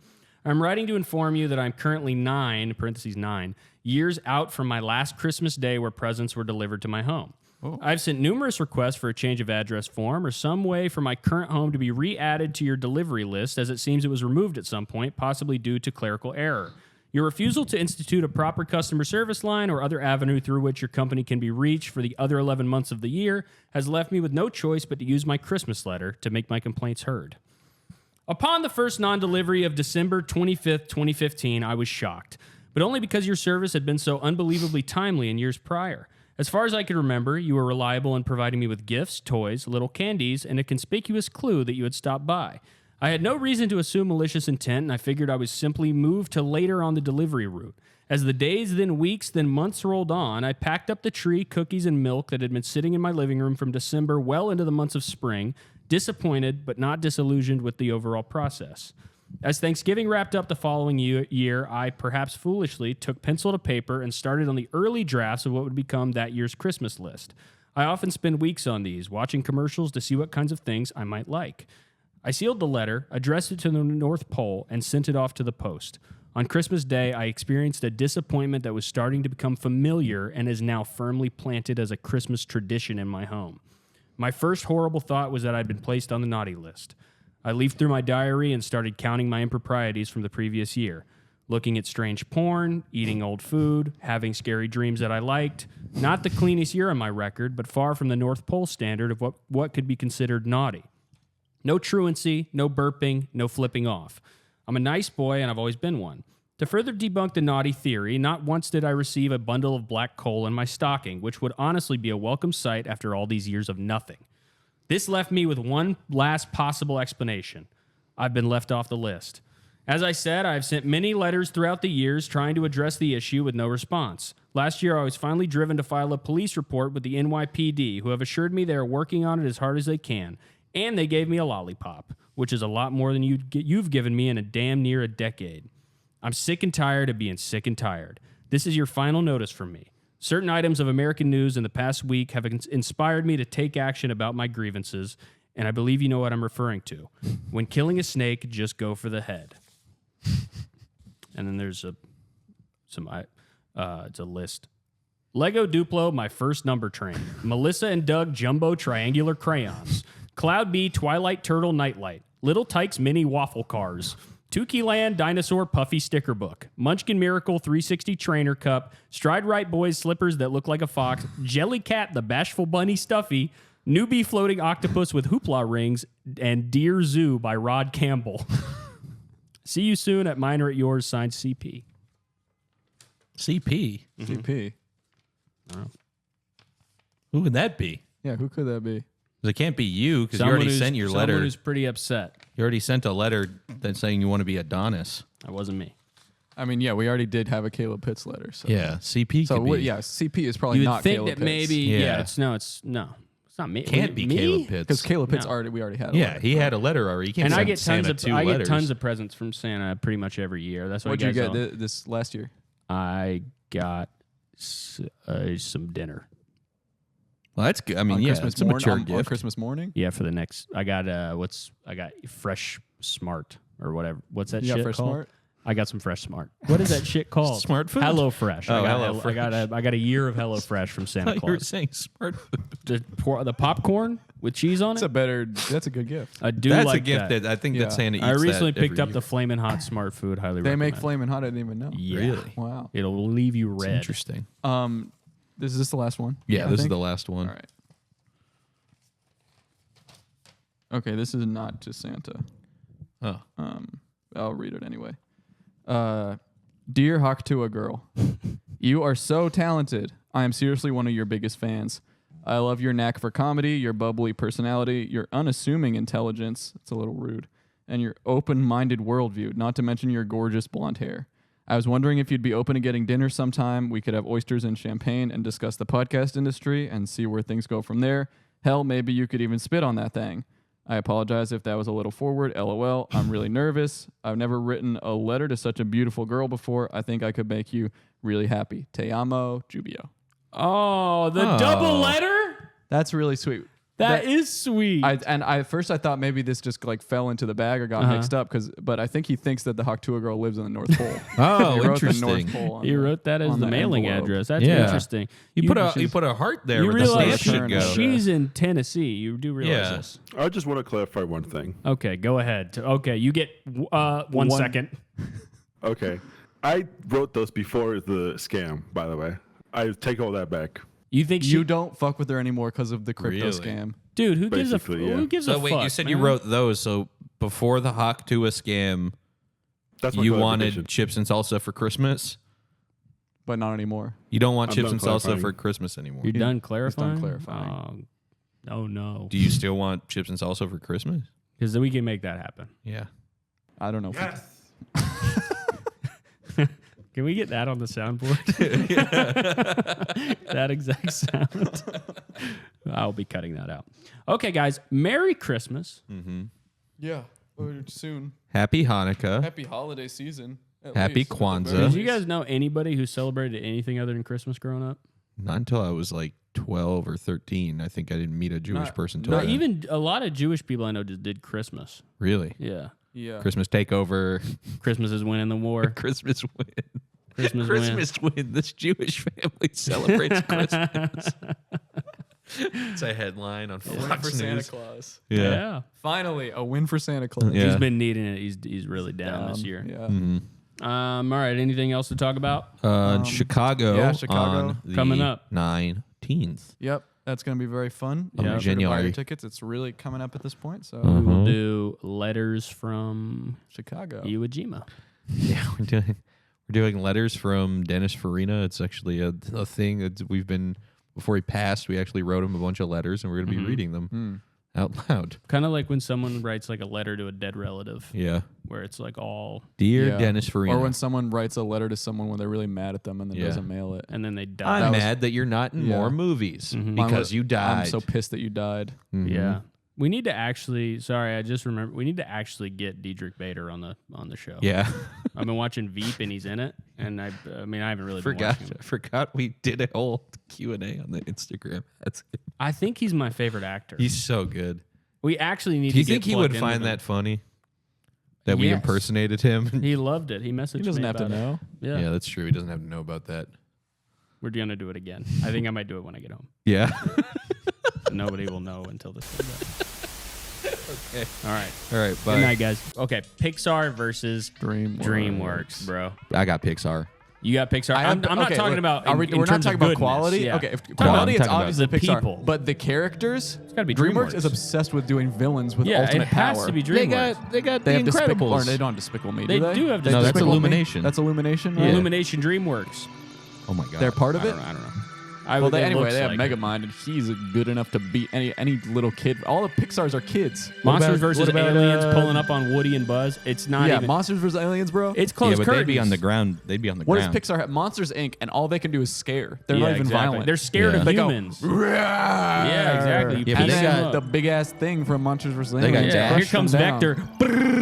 I'm writing to inform you that I'm currently 9 years out from my last Christmas day where presents were delivered to my home. I've sent numerous requests for a change of address form or some way for my current home to be re-added to your delivery list, as it seems it was removed at some point, possibly due to clerical error. Your refusal to institute a proper customer service line or other avenue through which your company can be reached for the other 11 months of the year has left me with no choice but to use my Christmas letter to make my complaints heard. Upon the first non-delivery of December 25th, 2015, I was shocked, but only because your service had been so unbelievably timely in years prior. As far as I could remember, you were reliable in providing me with gifts, toys, little candies, and a conspicuous clue that you had stopped by. I had no reason to assume malicious intent, and I figured I was simply moved to later on the delivery route. As the days, then weeks, then months rolled on, I packed up the tree, cookies, and milk that had been sitting in my living room from December well into the months of spring, disappointed but not disillusioned with the overall process. As Thanksgiving wrapped up the following year, I, perhaps foolishly, took pencil to paper and started on the early drafts of what would become that year's Christmas list. I often spend weeks on these, watching commercials to see what kinds of things I might like. I sealed the letter, addressed it to the North Pole, and sent it off to the post. On Christmas Day, I experienced a disappointment that was starting to become familiar and is now firmly planted as a Christmas tradition in my home. My first horrible thought was that I'd been placed on the naughty list. I leafed through my diary and started counting my improprieties from the previous year, looking at strange porn, eating old food, having scary dreams that I liked. Not the cleanest year on my record, but far from the North Pole standard of what could be considered naughty. No truancy, no burping, no flipping off. I'm a nice boy, and I've always been one. To further debunk the naughty theory, not once did I receive a bundle of black coal in my stocking, which would honestly be a welcome sight after all these years of nothing. This left me with one last possible explanation. I've been left off the list. As I said, I've sent many letters throughout the years trying to address the issue with no response. Last year, I was finally driven to file a police report with the NYPD, who have assured me they are working on it as hard as they can. And they gave me a lollipop, which is a lot more than you've given me in a damn near a decade. I'm sick and tired of being sick and tired. This is your final notice from me. Certain items of American news in the past week have inspired me to take action about my grievances, and I believe you know what I'm referring to. When killing a snake, just go for the head. And then there's it's a list. Lego Duplo, my first number train. Melissa and Doug jumbo triangular crayons. Cloud Bee Twilight Turtle Nightlight. Little Tykes Mini Waffle Cars. Tukey Land Dinosaur Puffy Sticker Book. Munchkin Miracle 360 Trainer Cup. Stride Right Boys Slippers that look like a fox. Jellycat the Bashful Bunny Stuffy. Newbie Floating Octopus with Hoopla Rings. And Dear Zoo by Rod Campbell. See you soon at Mine or at Yours, signed CP. CP? CP. Who would that be? Yeah, who could that be? 'Cause it can't be you because you already sent your letter. Someone who's pretty upset. You already sent a letter that's saying you want to be Adonis. That wasn't me. I mean, yeah, we already did have a Caleb Pitts letter. So. Yeah, CP So could be. yeah, CP is probably You would not think Caleb that Pitts. maybe, Yeah. it's not me. Can't be me? Caleb Pitts. Because Caleb Pitts No. we already had. A Yeah, letter. he had a letter already. You can't And send I get Santa two I letters. get tons of presents from Santa pretty much every year. That's why What'd you guys get all- this last year? I got some dinner. Well, that's good. I mean, On yeah, Christmas it's a mature on gift. Christmas morning. Yeah, for the next. I got Fresh Smart or whatever. What's that Yeah, shit Fresh called? Smart. I got some Fresh Smart. What is that shit called? Smart food? Hello Fresh. Oh, I got, HelloFresh. I got a year of Hello Fresh from Santa I thought you were Claus. saying smart food. The popcorn with cheese on it. That's a good gift. I do That's like a gift that I think Yeah. that Santa eats. I recently that every picked up year. the Flamin' Hot Smart Food. Highly They recommend. make Flamin' Hot. I didn't even know. Yeah. Really? Wow. It'll leave you red. Interesting. Is this the last one? Yeah, I this is think? the last one. All right. Okay, this is not to Santa. Oh, I'll read it anyway. Dear Haktua girl, you are so talented. I am seriously one of your biggest fans. I love your knack for comedy, your bubbly personality, your unassuming intelligence. It's a little rude. And your open-minded worldview, not to mention your gorgeous blonde hair. I was wondering if you'd be open to getting dinner sometime. We could have oysters and champagne and discuss the podcast industry and see where things go from there. Hell, maybe you could even spit on that thing. I apologize if that was a little forward. LOL. I'm really nervous. I've never written a letter to such a beautiful girl before. I think I could make you really happy. Te amo, Jubio. Oh, the double letter? That's really sweet. That is sweet. At first I thought maybe this just like fell into the bag or got mixed up but I think he thinks that the Haktua girl lives in the North Pole. Oh, He wrote the interesting. North Pole on He wrote that as the mailing envelope. address. That's Yeah. interesting. You put a heart there You where the realize stamp should go. she's in Tennessee. You do realize Yeah. this. I just want to clarify one thing. Okay, go ahead. Okay, you get 1 second. Okay. I wrote those before the scam, by the way. I take all that back. You think You don't fuck with her anymore because of the crypto Really? scam. dude? Who gives a Basically, yeah. who gives So a wait, fuck? you said you man? wrote those. So before the Haktua scam, That's my you clarification. wanted chips and salsa for Christmas. But not anymore. You don't want I'm chips done and salsa clarifying. for Christmas anymore. You're done clarifying. clarifying. Oh no, Do you still want chips and salsa for Christmas? because we can make that happen. Yeah. I don't know. If Can we get that on the soundboard? That exact sound. I'll be cutting that out. Okay, guys. Merry Christmas. yeah. Soon. Happy Hanukkah. Happy holiday season. Happy Kwanzaa. Did you guys know anybody who celebrated anything other than Christmas growing up? Not until I was like 12 or 13. I think I didn't meet a Jewish person till Not then. even a lot of Jewish people I know just did Christmas. Really? Yeah. Yeah. Christmas takeover. Christmas is winning the war. Christmas win. Christmas win. This Jewish family celebrates Christmas. It's a headline on Win for Fox Santa News. Claus. Yeah. Finally, a win for Santa Claus. Yeah. He's been needing it. He's really down this year. Yeah. All right. Anything else to talk about? Chicago. yeah, Chicago. On the Coming up. 19th. Yep. That's going to be very fun. Of Make sure to buy your January. tickets. It's really coming up at this point. So We will do letters from Chicago. Iwo Jima. Yeah, we're doing letters from Dennis Farina. It's actually a thing that we've been before he passed. We actually wrote him a bunch of letters, and we're going to be reading them out loud. Kind of like when someone writes like a letter to a dead relative, Yeah, where it's like all, dear Yeah. Dennis Farina. Or when someone writes a letter to someone when they're really mad at them and then Yeah. doesn't mail it. and then they die. I'm was- mad that you're not in Yeah. more movies Mine because was, you died. I'm so pissed that you died. Yeah. We need to actually. Sorry, I just remember. We need to actually get Diedrich Bader on the show. Yeah, I've been watching Veep and he's in it, and I mean I haven't really forgot. been watching him. I forgot we did a whole Q&A on the Instagram. That's good. I think he's my favorite actor. He's so good. We actually need. Do you to get think he would plugged find into that funny? That we Yes. impersonated him? them. He loved it. He messaged me. He doesn't have to about it. know. Yeah. Yeah, that's true. He doesn't have to know about that. We're gonna do it again. I think I might do it when I get home. Yeah. Nobody will know until this comes out. Okay. All right. All right, Good bye. night, guys. Okay. Pixar versus DreamWorks. DreamWorks, bro. I got Pixar. You got Pixar. I'm not okay, talking look, about. Are we, in we're not terms of talking about goodness. quality. Yeah. Okay, if No, quality, I'm it's talking obviously about the Pixar. people. But the characters, gotta be DreamWorks DreamWorks. is obsessed with doing villains with Yeah, ultimate it has power. to be DreamWorks. They got They the have Despicable, or Incredibles. they don't have Despicable Me. They do they? do have They No, that's Despicable Me? Illumination. That's Illumination. Yeah. Right? Illumination DreamWorks. Oh my god. They're part of I it. don't know. Well, they looks have like Megamind, and he's good enough to beat any little kid. All the Pixars are kids. Monsters about- versus what about, Aliens pulling up on Woody and Buzz. It's not Yeah, even. Monsters vs. Aliens, bro. It's Yeah, closed but curtains. they'd be on the ground. They'd be on the What does ground. Pixar have? Monsters Inc. And all they can do is scare. They're Yeah, not even exactly. violent. They're scared Yeah. of They go, humans. Yeah, exactly. You Yeah, but and they then got- the big ass thing from Monsters vs. They got Aliens. Dash. Here crushed comes them down. Vector.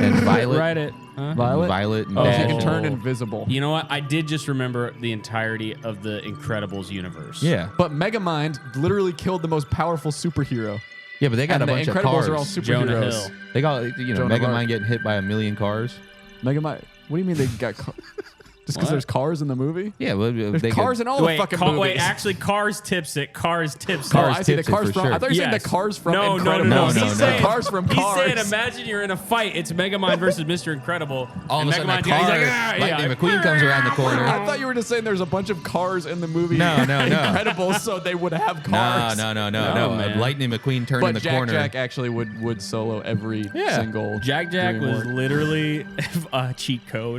And Violet. Right it. Huh? Violet. And Oh. She can Dash. turn invisible. You know what? I did just remember the entirety of the Incredibles universe. Yeah. But Megamind literally killed the most powerful superhero. Yeah, but they got And a the bunch of Incredibles cars. are all Jonah superheroes. Hill. They got Joan of Arc. Megamind getting hit by a million cars. Megamind. What do you mean they got? Just because What? there's cars in the movie? Yeah, well, There's they cars could, in all the fucking movies. Wait, actually, Cars tips it. Cars tips it. Oh, I see the tips it cars for from. sure. I thought you were saying Yes. the cars from No, Incredibles. no. He's No, saying, The cars from He's Cars. saying, imagine you're in a fight. It's Megamind versus Mr. Incredible. all of a and sudden a Megamind, car, he's like, "Ah, Lightning yeah." McQueen comes around the corner. I thought you were just saying there's a bunch of cars in the movie. No. Incredibles, so they would have cars. No. No, A man. Lightning McQueen turning But the Jack corner. Jack actually would solo every Yeah. single. Jack was DreamWorks. literally a cheat code.